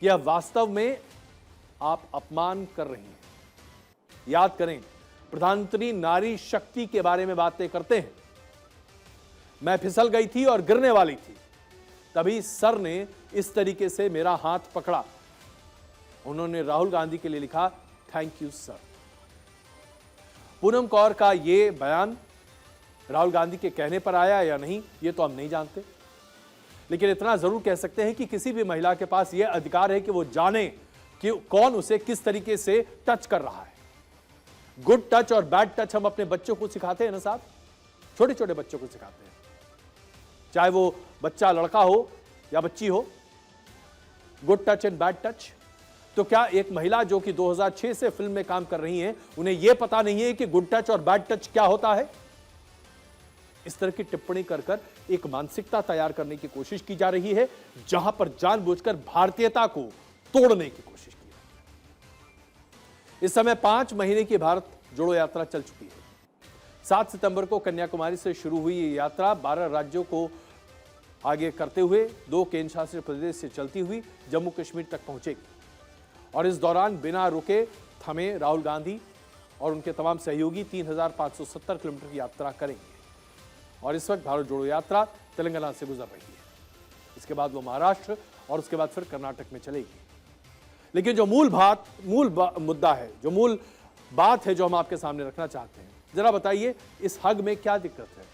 यह वास्तव में आप अपमान कर रही हैं। याद करें, प्रधानमंत्री नारी शक्ति के बारे में बातें करते हैं। मैं फिसल गई थी और गिरने वाली थी, तभी सर ने इस तरीके से मेरा हाथ पकड़ा। उन्होंने राहुल गांधी के लिए लिखा, thank you sir. Poonam Kaur का यह बयान राहुल गांधी के कहने पर आया या नहीं, यह तो हम नहीं जानते, लेकिन इतना जरूर कह सकते हैं कि किसी भी महिला के पास यह अधिकार है कि वो जाने कि कौन उसे किस तरीके से टच कर रहा है। गुड टच और बैड टच हम अपने बच्चों को सिखाते हैं ना साहब, छोटे छोटे बच्चों को सिखाते हैं, चाहे वो बच्चा लड़का हो या बच्ची हो। Good touch and bad touch. तो क्या एक महिला जो कि 2006 से फिल्म में काम कर रही हैं, उन्हें यह पता नहीं है कि गुड टच और बैड टच क्या होता है? इस तरह की टिप्पणी कर कर एक मानसिकता तैयार करने की कोशिश की जा रही है, जहां पर जानबूझकर भारतीयता को तोड़ने की कोशिश की है। इस समय 5 महीने की भारत जोड़ो यात्रा चल चुकी है। 7 सितंबर को कन्याकुमारी से शुरू हुई ये यात्रा 12 राज्यों को आगे करते हुए 2 केंद्र शासित प्रदेश से चलती हुई जम्मू कश्मीर तक पहुंचेगी। और इस दौरान बिना रुके थमे राहुल गांधी और उनके तमाम सहयोगी 3570 किलोमीटर की यात्रा करेंगे। और इस वक्त भारत जोड़ो यात्रा तेलंगाना से गुजर रही है। इसके बाद वो महाराष्ट्र और उसके बाद फिर कर्नाटक में चलेगी। लेकिन जो मूल मुद्दा है, जो मूल बात है जो हम आपके सामने रखना चाहते हैं, जरा बताइए इस हग में क्या दिक्कत है?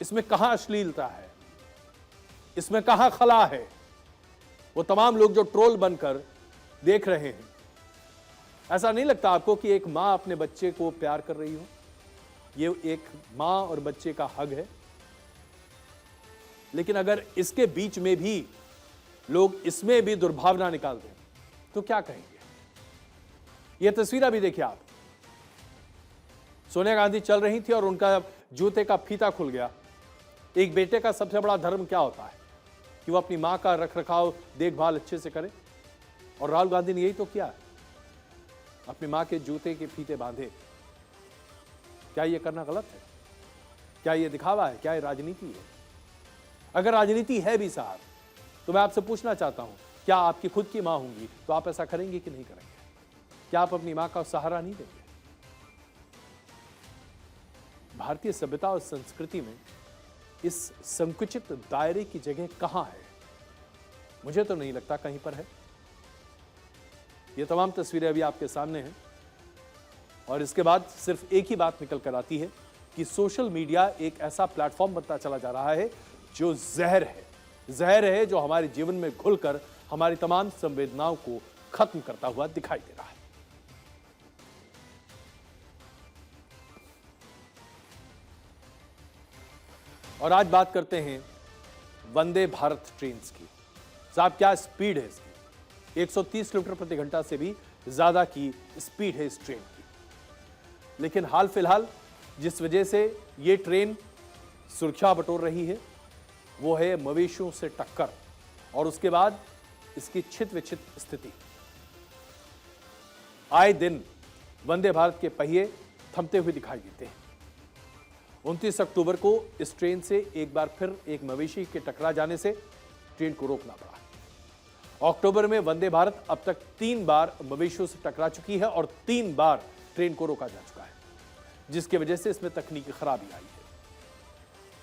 इसमें कहां अश्लीलता है? इसमें कहां खला है? वो तमाम लोग जो ट्रोल बनकर देख रहे हैं, ऐसा नहीं लगता आपको कि एक मां अपने बच्चे को प्यार कर रही हो? ये एक मां और बच्चे का हग है। लेकिन अगर इसके बीच में भी लोग इसमें भी दुर्भावना निकाल दें तो क्या कहेंगे? यह तस्वीर अभी देखिए आप। सोनिया गांधी चल रही थी और उनका जूते का फीता खुल गया। एक बेटे का सबसे बड़ा धर्म क्या होता है? कि वो अपनी मां का रखरखाव देखभाल अच्छे से करे। और राहुल गांधी ने यही तो किया, अपनी मां के जूते के फीते बांधे। क्या यह करना गलत है? क्या यह दिखावा है? क्या यह राजनीति है? अगर राजनीति है भी साहब, तो मैं आपसे पूछना चाहता हूं, क्या आपकी खुद की मां होंगी तो आप ऐसा करेंगे कि नहीं करेंगे? क्या आप अपनी मां का सहारा नहीं देंगे? भारतीय सभ्यता और संस्कृति में इस संकुचित दायरे की जगह कहां है? मुझे तो नहीं लगता कहीं पर है। ये तमाम तस्वीरें अभी आपके सामने हैं और इसके बाद सिर्फ एक ही बात निकल कर आती है कि सोशल मीडिया एक ऐसा प्लेटफॉर्म बनता चला जा रहा है जो जहर है जो हमारे जीवन में घुलकर हमारी तमाम संवेदनाओं को खत्म करता हुआ दिखाई दे रहा है। और आज बात करते हैं वंदे भारत ट्रेन की। साहब क्या स्पीड है इसकी? 130 किलोमीटर प्रति घंटा से भी ज्यादा की स्पीड है इस ट्रेन की। लेकिन हाल फिलहाल जिस वजह से ये ट्रेन सुर्खियां बटोर रही है वो है मवेशियों से टक्कर और उसके बाद इसकी छित विचित स्थिति। आए दिन वंदे भारत के पहिए थमते हुए दिखाई देते हैं। 29 अक्टूबर को इस ट्रेन से एक बार फिर एक मवेशी के टकरा जाने से ट्रेन को रोकना पड़ा। अक्टूबर में वंदे भारत अब तक 3 बार मवेशियों से टकरा चुकी है और 3 बार ट्रेन को रोका जा चुका है, जिसकी वजह से इसमें तकनीकी खराबी आई है।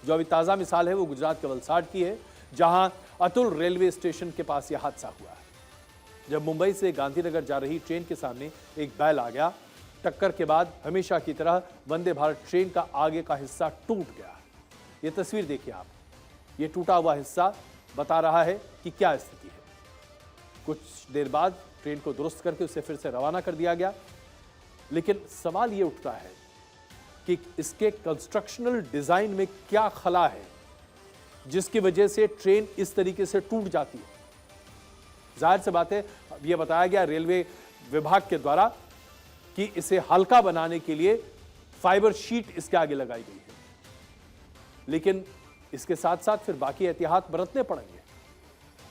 जो अभी ताजा मिसाल है वो गुजरात के वलसाड की है, जहां अतुल रेलवे स्टेशन के पास यह हादसा हुआ है। जब मुंबई से गांधीनगर जा रही ट्रेन के सामने एक बैल आ गया। टक्कर के बाद हमेशा की तरह वंदे भारत ट्रेन का आगे का हिस्सा टूट गया। ये तस्वीर देखिए आप। ये टूटा हुआ हिस्सा बता रहा है कि क्या स्थिति है। कुछ देर बाद ट्रेन को दुरुस्त करके उसे फिर से रवाना कर दिया गया। लेकिन सवाल ये उठता है कि इसके कंस्ट्रक्शनल डिजाइन में क्या खला है जिसकी वजह से ट्रेन इस तरीके से टूट जाती है। जाहिर सी बात है, यह बताया गया रेलवे विभाग के द्वारा कि इसे हल्का बनाने के लिए फाइबर शीट इसके आगे लगाई गई है, लेकिन इसके साथ साथ फिर बाकी एहतियात बरतने पड़ेंगे।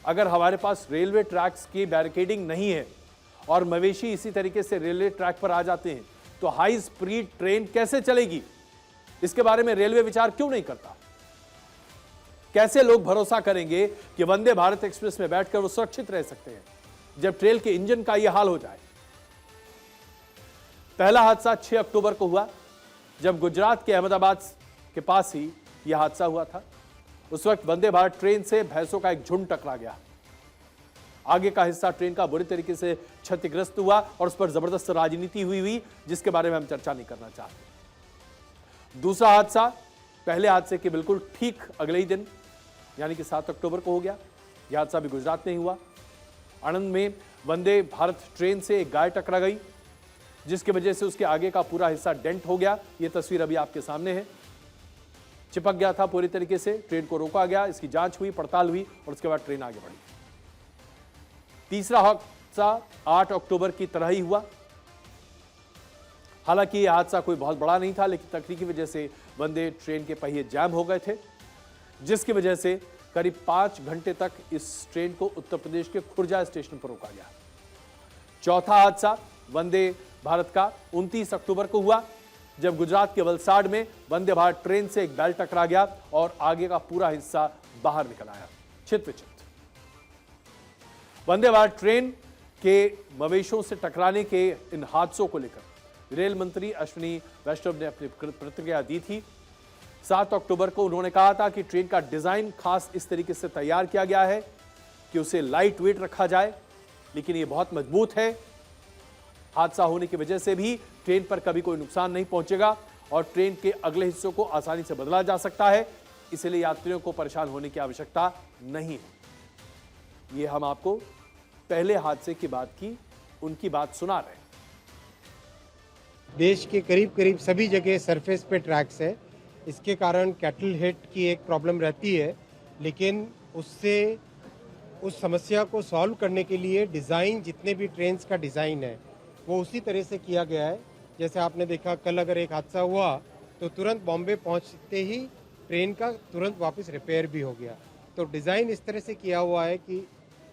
अगर हमारे पास रेलवे ट्रैक्स की बैरिकेडिंग नहीं है और मवेशी इसी तरीके से रेलवे ट्रैक पर आ जाते हैं, तो हाई स्पीड ट्रेन कैसे चलेगी? इसके बारे में रेलवे विचार क्यों नहीं करता? कैसे लोग भरोसा करेंगे कि वंदे भारत एक्सप्रेस में बैठकर वो सुरक्षित रह सकते हैं जब ट्रेन के इंजन का यह हाल हो जाए? पहला हादसा 6 अक्टूबर को हुआ, जब गुजरात के अहमदाबाद के पास ही यह हादसा हुआ था। उस वक्त वंदे भारत ट्रेन से भैंसों का एक झुंड टकरा गया। आगे का हिस्सा ट्रेन का बुरी तरीके से क्षतिग्रस्त हुआ और उस पर जबरदस्त राजनीति हुई, जिसके बारे में हम चर्चा नहीं करना चाहते। दूसरा हादसा पहले हादसे के बिल्कुल ठीक अगले ही दिन यानी कि 7 अक्टूबर को हो गया। यह हादसा भी गुजरात में ही हुआ। आणंद में वंदे भारत ट्रेन से एक गाय टकरा गई, जिसकी वजह से उसके आगे का पूरा हिस्सा डेंट हो गया। यह तस्वीर अभी आपके सामने है। चिपक गया था पूरी तरीके से। ट्रेन को रोका गया, इसकी जांच हुई, पड़ताल हुई और उसके बाद ट्रेन आगे बढ़ी। तीसरा हादसा 8 अक्टूबर की तरह ही हुआ। हालांकि यह हादसा कोई बहुत बड़ा नहीं था, लेकिन तकनीकी वजह से वंदे ट्रेन के पहिए जैम हो गए थे, जिसकी वजह से करीब 5 घंटे तक इस ट्रेन को उत्तर प्रदेश के खुर्जा स्टेशन पर रोका गया। चौथा हादसा वंदे भारत का 29 अक्टूबर को हुआ, जब गुजरात के वलसाड में वंदे भारत ट्रेन से एक बैल टकरा गया और आगे का पूरा हिस्सा बाहर निकल आया, छित विचित। वंदे भारत ट्रेन के मवेशियों से टकराने के इन हादसों को लेकर रेल मंत्री अश्विनी वैष्णव ने अपनी प्रतिक्रिया दी थी। 7 अक्टूबर को उन्होंने कहा था कि ट्रेन का डिजाइन खास इस तरीके से तैयार किया गया है कि उसे लाइट वेट रखा जाए, लेकिन यह बहुत मजबूत है। हादसा होने की वजह से भी ट्रेन पर कभी कोई नुकसान नहीं पहुंचेगा और ट्रेन के अगले हिस्सों को आसानी से बदला जा सकता है, इसलिए यात्रियों को परेशान होने की आवश्यकता नहीं है। ये हम आपको पहले हादसे की बात की, उनकी बात सुना रहे हैं। देश के करीब करीब सभी जगह सरफेस पे ट्रैक्स है। इसके कारण कैटल हिट की एक प्रॉब्लम रहती है, लेकिन उससे उस समस्या को सॉल्व करने के लिए डिज़ाइन, जितने भी ट्रेन्स का डिज़ाइन है वो उसी तरह से किया गया है। जैसे आपने देखा, कल अगर एक हादसा हुआ तो तुरंत बॉम्बे पहुंचते ही ट्रेन का तुरंत वापस रिपेयर भी हो गया। तो डिज़ाइन इस तरह से किया हुआ है कि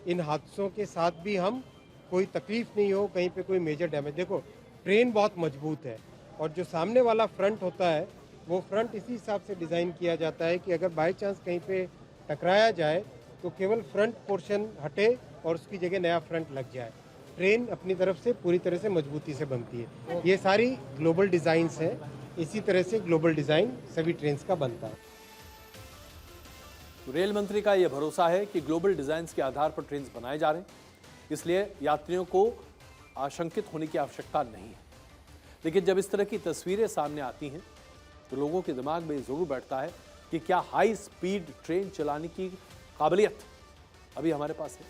इन हादसों के साथ भी हम कोई तकलीफ नहीं हो, कहीं पे कोई मेजर डैमेज। देखो ट्रेन बहुत मजबूत है और जो सामने वाला फ्रंट होता है वो फ्रंट इसी हिसाब से डिज़ाइन किया जाता है कि अगर बाई चांस कहीं पे टकराया जाए तो केवल फ्रंट पोर्शन हटे और उसकी जगह नया फ्रंट लग जाए। ट्रेन अपनी तरफ से पूरी तरह से मजबूती से बनती है। ये सारी ग्लोबल डिज़ाइंस हैं, इसी तरह से ग्लोबल डिज़ाइन सभी ट्रेन्स का बनता है। रेल मंत्री का यह भरोसा है कि ग्लोबल डिजाइन्स के आधार पर ट्रेन बनाए जा रहे हैं, इसलिए यात्रियों को आशंकित होने की आवश्यकता नहीं है। लेकिन जब इस तरह की तस्वीरें सामने आती हैं तो लोगों के दिमाग में जरूर बैठता है कि क्या हाई स्पीड ट्रेन चलाने की काबिलियत अभी हमारे पास है?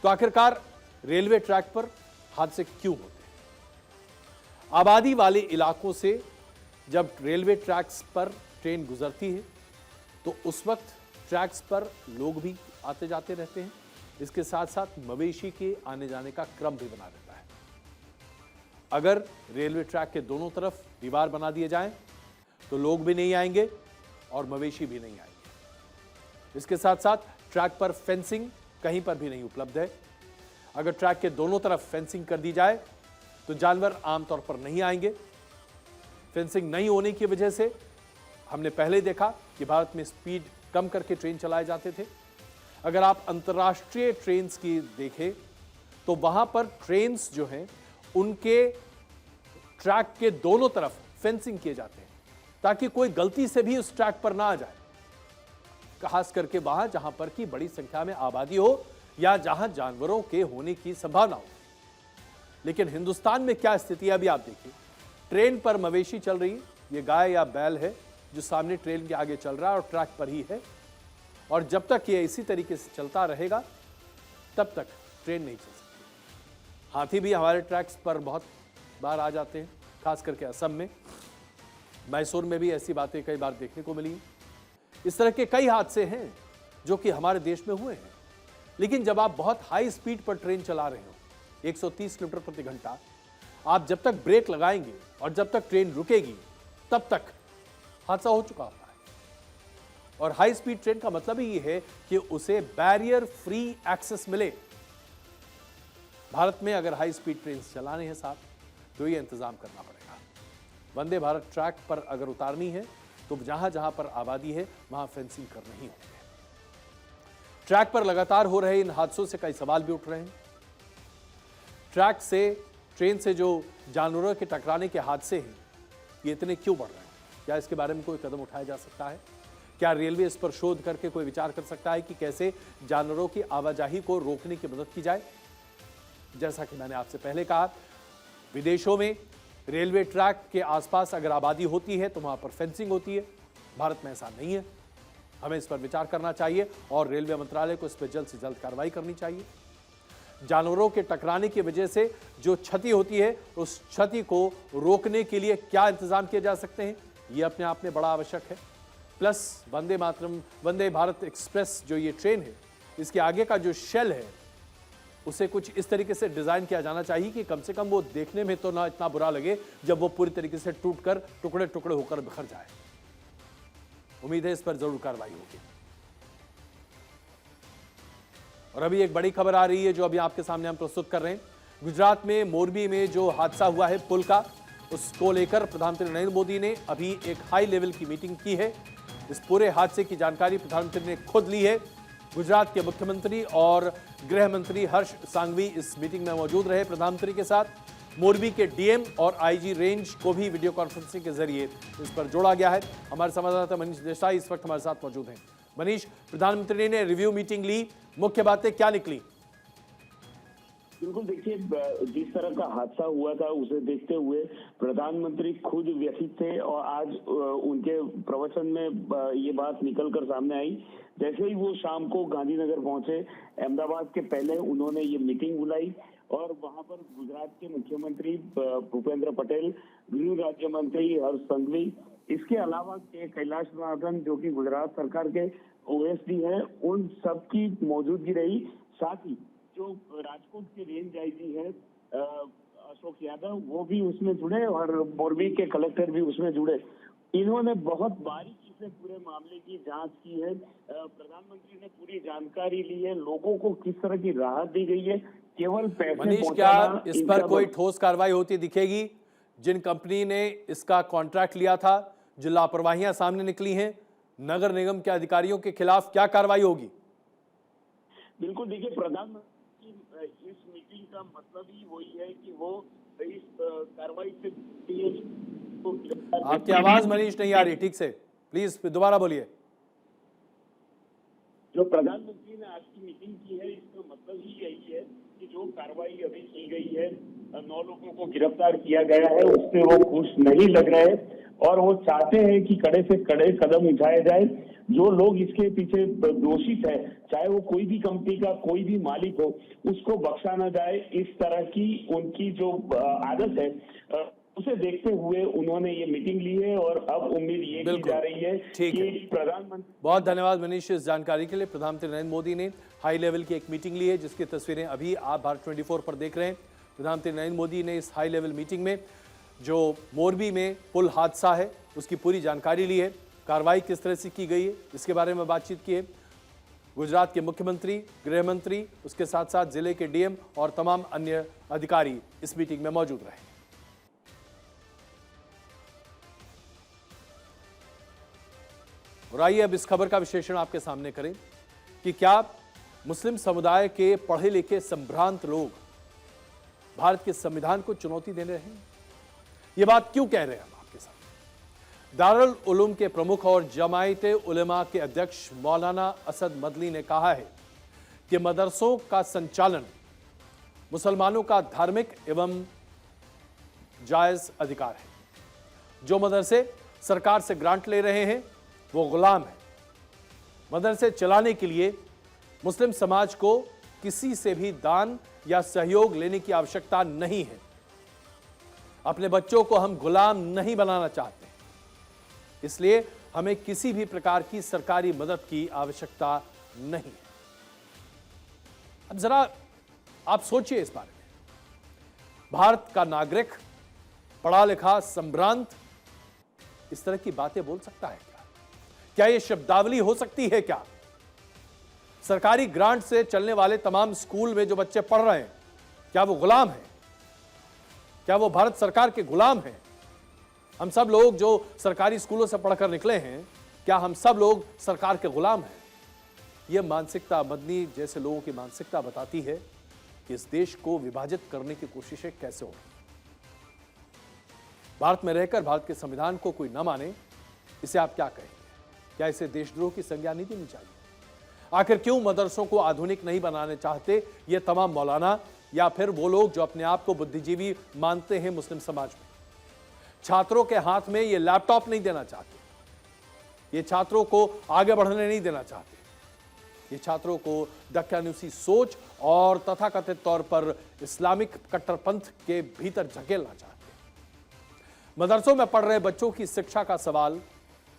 तो आखिरकार रेलवे ट्रैक पर हादसे क्यों होते हैं? आबादी वाले इलाकों से जब रेलवे ट्रैक्स पर ट्रेन गुजरती है तो उस वक्त ट्रैक्स पर लोग भी आते जाते रहते हैं। इसके साथ साथ मवेशी के आने जाने का क्रम भी बना रहता है। अगर रेलवे ट्रैक के दोनों तरफ दीवार बना दिए जाएं तो लोग भी नहीं आएंगे और मवेशी भी नहीं आएंगे। इसके साथ साथ ट्रैक पर फेंसिंग कहीं पर भी नहीं उपलब्ध है। अगर ट्रैक के दोनों तरफ फेंसिंग कर दी जाए तो जानवर आमतौर पर नहीं आएंगे। फेंसिंग नहीं होने की वजह से हमने पहले देखा कि भारत में स्पीड कम करके ट्रेन चलाए जाते थे। अगर आप अंतर्राष्ट्रीय ट्रेन्स की देखें तो वहां पर ट्रेन्स जो हैं उनके ट्रैक के दोनों तरफ फेंसिंग किए जाते हैं ताकि कोई गलती से भी उस ट्रैक पर ना आ जाए, खास करके वहां जहां पर की बड़ी संख्या में आबादी हो या जहां जानवरों के होने की संभावना हो। लेकिन हिंदुस्तान में क्या स्थिति है अभी आप देखिए। ट्रेन पर मवेशी चल रही है, ये गाय या बैल है जो सामने ट्रेन के आगे चल रहा है और ट्रैक पर ही है, और जब तक ये इसी तरीके से चलता रहेगा तब तक ट्रेन नहीं चल सकती। हाथी भी हमारे ट्रैक्स पर बहुत बार आ जाते हैं, खास करके असम में, मैसूर में भी ऐसी बातें कई बार देखने को मिली। इस तरह के कई हादसे हैं जो कि हमारे देश में हुए हैं। लेकिन जब आप बहुत हाई स्पीड पर ट्रेन चला रहे हो 130 किलोमीटर प्रति घंटा, आप जब तक ब्रेक लगाएंगे और जब तक ट्रेन रुकेगी तब तक हादसा हो चुका होता है। और हाई स्पीड ट्रेन का मतलब ही यह है कि उसे बैरियर फ्री एक्सेस मिले। भारत में अगर हाई स्पीड ट्रेन चलाने हैं साहब तो ये इंतजाम करना पड़ेगा। वंदे भारत ट्रैक पर अगर उतारनी है तो जहां जहां पर आबादी है वहां फेंसिंग करनी ही होगी। ट्रैक पर लगातार हो रहे इन हादसों से कई सवाल भी उठ रहे हैं। ट्रैक से ट्रेन से जो जानवरों के टकराने के हादसे हैं ये इतने क्यों बढ़ रहे हैं? क्या इसके बारे में कोई कदम उठाया जा सकता है? क्या रेलवे इस पर शोध करके कोई विचार कर सकता है कि कैसे जानवरों की आवाजाही को रोकने की मदद की जाए? जैसा कि मैंने आपसे पहले कहा, विदेशों में रेलवे ट्रैक के आसपास अगर आबादी होती है तो वहां पर फेंसिंग होती है। भारत में ऐसा नहीं है। हमें इस पर विचार करना चाहिए और रेलवे मंत्रालय को इस पर जल्द से जल्द कार्रवाई करनी चाहिए। जानवरों के टकराने की वजह से जो क्षति होती है उस क्षति को रोकने के लिए क्या इंतजाम किए जा सकते हैं, यह अपने आप में बड़ा आवश्यक है। प्लस वंदे भारत एक्सप्रेस जो ये ट्रेन है, इसके आगे का जो शेल है उसे कुछ इस तरीके से डिजाइन किया जाना चाहिए कि कम से कम वो देखने में तो ना इतना बुरा लगे जब वो पूरी तरीके से टूटकर टुकड़े टुकड़े होकर बिखर जाए। उम्मीद है इस पर जरूर कार्रवाई होगी। और अभी एक बड़ी खबर आ रही है जो अभी आपके सामने हम प्रस्तुत कर रहे हैं। गुजरात में मोरबी में जो हादसा हुआ है पुल का, उसको लेकर प्रधानमंत्री नरेंद्र मोदी ने अभी एक हाई लेवल की मीटिंग की है। इस पूरे हादसे की जानकारी प्रधानमंत्री ने खुद ली है। गुजरात के मुख्यमंत्री और गृह मंत्री हर्ष सांघवी इस मीटिंग में मौजूद रहे प्रधानमंत्री के साथ। मोरबी के डीएम और आईजी रेंज को भी वीडियो कॉन्फ्रेंसिंग के जरिए इस पर जोड़ा गया है। हमारे संवाददाता मनीष देसाई इस वक्त हमारे साथ मौजूद हैं। मनीष, प्रधानमंत्री ने रिव्यू मीटिंग ली, मुख्य बातें क्या निकली? बिल्कुल, देखिए जिस तरह का हादसा हुआ था उसे देखते हुए प्रधानमंत्री खुद व्यथित थे और आज उनके प्रवचन में ये बात निकलकर सामने आई। जैसे ही वो शाम को गांधीनगर पहुंचे, अहमदाबाद के पहले उन्होंने ये मीटिंग बुलाई और वहां पर गुजरात के मुख्यमंत्री भूपेंद्र पटेल, गृह राज्य मंत्री हर्ष संघवी, इसके अलावा के कैलाशनाथन जो कि गुजरात सरकार के ओएसडी है, उन सब की मौजूदगी रही। साथ ही जो राजकोट के रेंज आईजी है अशोक यादव, वो भी उसमें जुड़े और मोरबी के कलेक्टर भी उसमें जुड़े। इन्होंने बहुत बारीकी से पूरे मामले की जांच की है। प्रधानमंत्री ने पूरी जानकारी ली है, लोगों को किस तरह की राहत दी गई है। केवल पैसे मनीष, क्या इस पर कोई ठोस कार्रवाई होती दिखेगी? जिन कंपनी ने इसका कॉन्ट्रैक्ट लिया था, जो लापरवाहियां सामने निकली हैं, नगर निगम के अधिकारियों के खिलाफ क्या कार्रवाई होगी? बिल्कुल, देखिए प्रधानमंत्री इस मीटिंग का मतलब ही वही है कि वो इस कार्रवाई से आपकी आवाज मनीष नहीं आ रही ठीक से, प्लीज दोबारा बोलिए। जो प्रधानमंत्री ने आज की मीटिंग की है इसका मतलब ही यही है कि जो कार्रवाई अभी की गई है, 9 लोगों को गिरफ्तार किया गया है, उससे वो खुश नहीं लग रहे और वो चाहते हैं कि कड़े से कड़े कदम उठाए जाए। जो लोग इसके पीछे दोषित है, चाहे वो कोई भी कंपनी का कोई भी मालिक हो, उसको बख्शा न जाए। इस तरह की उनकी जो आदत है उसे देखते हुए उन्होंने ये मीटिंग ली है और अब उम्मीद ये की जा रही है कि प्रधानमंत्री। बहुत धन्यवाद मनीष इस जानकारी के लिए। प्रधानमंत्री नरेंद्र मोदी ने हाई लेवल की एक मीटिंग ली है जिसकी तस्वीरें अभी आप भारत 24 पर देख रहे हैं। प्रधानमंत्री नरेंद्र मोदी ने इस हाई लेवल मीटिंग में जो मोरबी में पुल हादसा है उसकी पूरी जानकारी ली है, कार्रवाई किस तरह से की गई है इसके बारे में बातचीत की है। गुजरात के मुख्यमंत्री, गृह मंत्री, उसके साथ साथ जिले के डीएम और तमाम अन्य अधिकारी इस मीटिंग में मौजूद रहे। और आइए अब इस खबर का विश्लेषण आपके सामने करें कि क्या मुस्लिम समुदाय के पढ़े लिखे संभ्रांत लोग भारत के संविधान को चुनौती दे रहे हैं। यह बात क्यों कह रहे हैं हम आपके साथ। दारुल उलूम के प्रमुख और जमायते उलेमा के अध्यक्ष मौलाना असद मदली ने कहा है कि मदरसों का संचालन मुसलमानों का धार्मिक एवं जायज अधिकार है। जो मदरसे सरकार से ग्रांट ले रहे हैं वो गुलाम है। मदरसे चलाने के लिए मुस्लिम समाज को किसी से भी दान या सहयोग लेने की आवश्यकता नहीं है। अपने बच्चों को हम गुलाम नहीं बनाना चाहते, इसलिए हमें किसी भी प्रकार की सरकारी मदद की आवश्यकता नहीं है। अब जरा आप सोचिए इस बारे में। भारत का नागरिक, पढ़ा लिखा, संभ्रांत इस तरह की बातें बोल सकता है क्या? क्या यह शब्दावली हो सकती है क्या? सरकारी ग्रांट से चलने वाले तमाम स्कूल में जो बच्चे पढ़ रहे हैं, क्या वो गुलाम हैं? क्या वो भारत सरकार के गुलाम हैं? हम सब लोग जो सरकारी स्कूलों से पढ़कर निकले हैं, क्या हम सब लोग सरकार के गुलाम हैं? यह मानसिकता, मदनी जैसे लोगों की मानसिकता बताती है कि इस देश को विभाजित करने की कोशिशें कैसे हो रही हैं। भारत में रहकर भारत के संविधान को कोई न माने, इसे आप क्या कहेंगे? क्या इसे देशद्रोह की संज्ञा नहीं देनी चाहिए? आखिर क्यों मदरसों को आधुनिक नहीं बनाने चाहते ये तमाम मौलाना या फिर वो लोग जो अपने आप को बुद्धिजीवी मानते हैं मुस्लिम समाज में? छात्रों के हाथ में ये लैपटॉप नहीं देना चाहते, ये छात्रों को आगे बढ़ने नहीं देना चाहते, ये छात्रों को दक्यानुसी सोच और तथाकथित तौर पर इस्लामिक कट्टरपंथ के भीतर धकेलना चाहते। मदरसों में पढ़ रहे बच्चों की शिक्षा का सवाल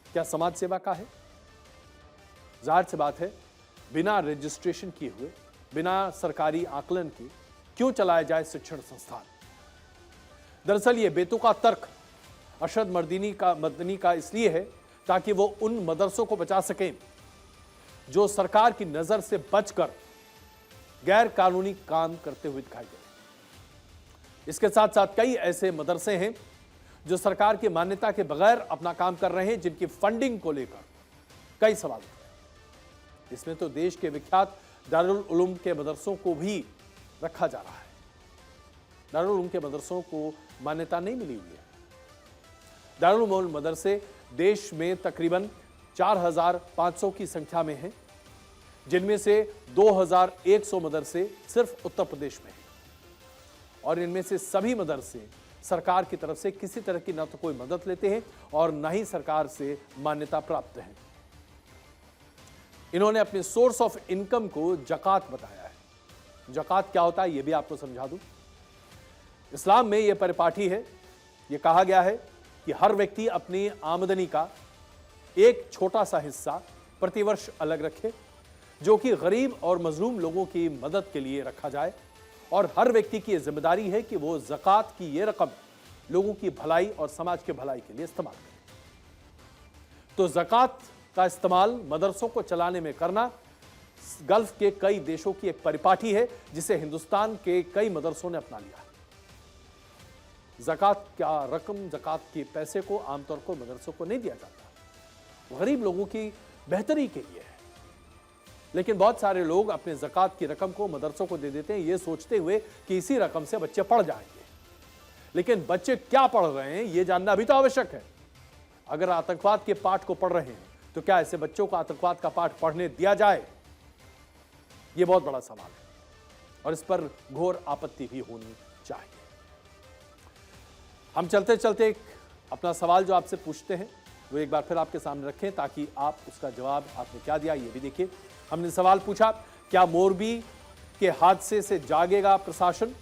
क्या समाज सेवा का है? जाहिर सी बात है, बिना रजिस्ट्रेशन किए हुए, बिना सरकारी आकलन के क्यों चलाया जाए शिक्षण संस्थान? दरअसल यह बेतुका तर्क अरशद मदनी का इसलिए है ताकि वो उन मदरसों को बचा सकें जो सरकार की नजर से बचकर गैर कानूनी काम करते हुए दिखाई दे। इसके साथ साथ कई ऐसे मदरसे हैं जो सरकार की मान्यता के बगैर अपना काम कर रहे हैं, जिनकी फंडिंग को लेकर कई सवाल उठे हैं। इसमें तो देश के विख्यात दारुल उलूम के मदरसों को भी रखा जा रहा है। दारुल उलूम के मदरसों को मान्यता नहीं मिली हुई है। दारुल उलूम मदरसे देश में तकरीबन 4,500 की संख्या में हैं, जिनमें से 2,100 मदरसे सिर्फ उत्तर प्रदेश में हैं, और इनमें से सभी मदरसे सरकार की तरफ से किसी तरह की न तो कोई मदद लेते हैं और न ही सरकार से मान्यता प्राप्त है। इन्होंने अपने सोर्स ऑफ इनकम को जकात बताया है। जकात क्या होता है यह भी आपको समझा दूं। इस्लाम में यह परिपाटी है, यह कहा गया है कि हर व्यक्ति अपनी आमदनी का एक छोटा सा हिस्सा प्रतिवर्ष अलग रखे, जो कि गरीब और मजलूम लोगों की मदद के लिए रखा जाए, और हर व्यक्ति की यह जिम्मेदारी है कि वो ज़कात की ये रकम लोगों की भलाई और समाज के भलाई के लिए इस्तेमाल करे। तो ज़कात का इस्तेमाल मदरसों को चलाने में करना गल्फ के कई देशों की एक परिपाटी है, जिसे हिंदुस्तान के कई मदरसों ने अपना लिया है। ज़कात का रकम, ज़कात के पैसे को आमतौर पर मदरसों को नहीं दिया जाता, गरीब लोगों की बेहतरी के लिए है। लेकिन बहुत सारे लोग अपने ज़कात की रकम को मदरसों को दे देते हैं, ये सोचते हुए कि इसी रकम से बच्चे पढ़ जाएंगे। लेकिन बच्चे क्या पढ़ रहे हैं ये जानना भी तो आवश्यक है। अगर आतंकवाद के पाठ को पढ़ रहे हैं तो क्या ऐसे बच्चों को आतंकवाद का पाठ पढ़ने दिया जाए? यह बहुत बड़ा सवाल है और इस पर घोर आपत्ति भी होनी चाहिए। हम चलते चलते अपना सवाल जो आपसे पूछते हैं वो एक बार फिर आपके सामने रखें, ताकि आप उसका जवाब आपने क्या दिया ये भी देखिए। हमने सवाल पूछा, क्या मोरबी के हादसे से जागेगा प्रशासन?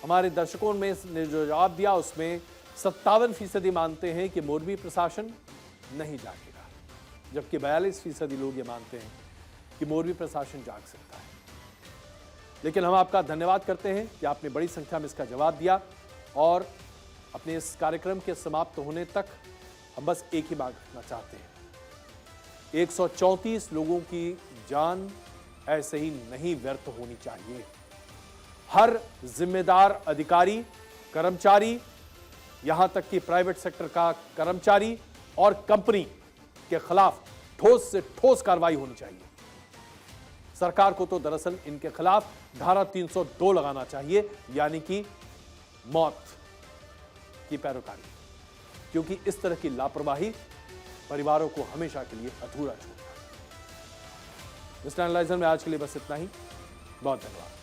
हमारे दर्शकों ने जो जवाब दिया उसमें 57% मानते हैं कि मोरबी प्रशासन नहीं जागेगा, जबकि 42% लोग ये मानते हैं कि मोरबी प्रशासन जाग सकता है। लेकिन हम आपका धन्यवाद करते हैं कि आपने बड़ी संख्या में इसका जवाब दिया, और अपने इस कार्यक्रम के समाप्त होने तक हम बस एक ही बात रखना चाहते हैं, 134 लोगों की जान ऐसे ही नहीं व्यर्थ होनी चाहिए। हर जिम्मेदार अधिकारी, कर्मचारी, यहां तक कि प्राइवेट सेक्टर का कर्मचारी और कंपनी के खिलाफ ठोस से ठोस कार्रवाई होनी चाहिए। सरकार को तो दरअसल इनके खिलाफ धारा 302 लगाना चाहिए, यानी कि मौत की पैरोकारी, क्योंकि इस तरह की लापरवाही परिवारों को हमेशा के लिए अधूरा छोड़ता है। मिस्टर एनालाइजर में आज के लिए बस इतना ही। बहुत धन्यवाद।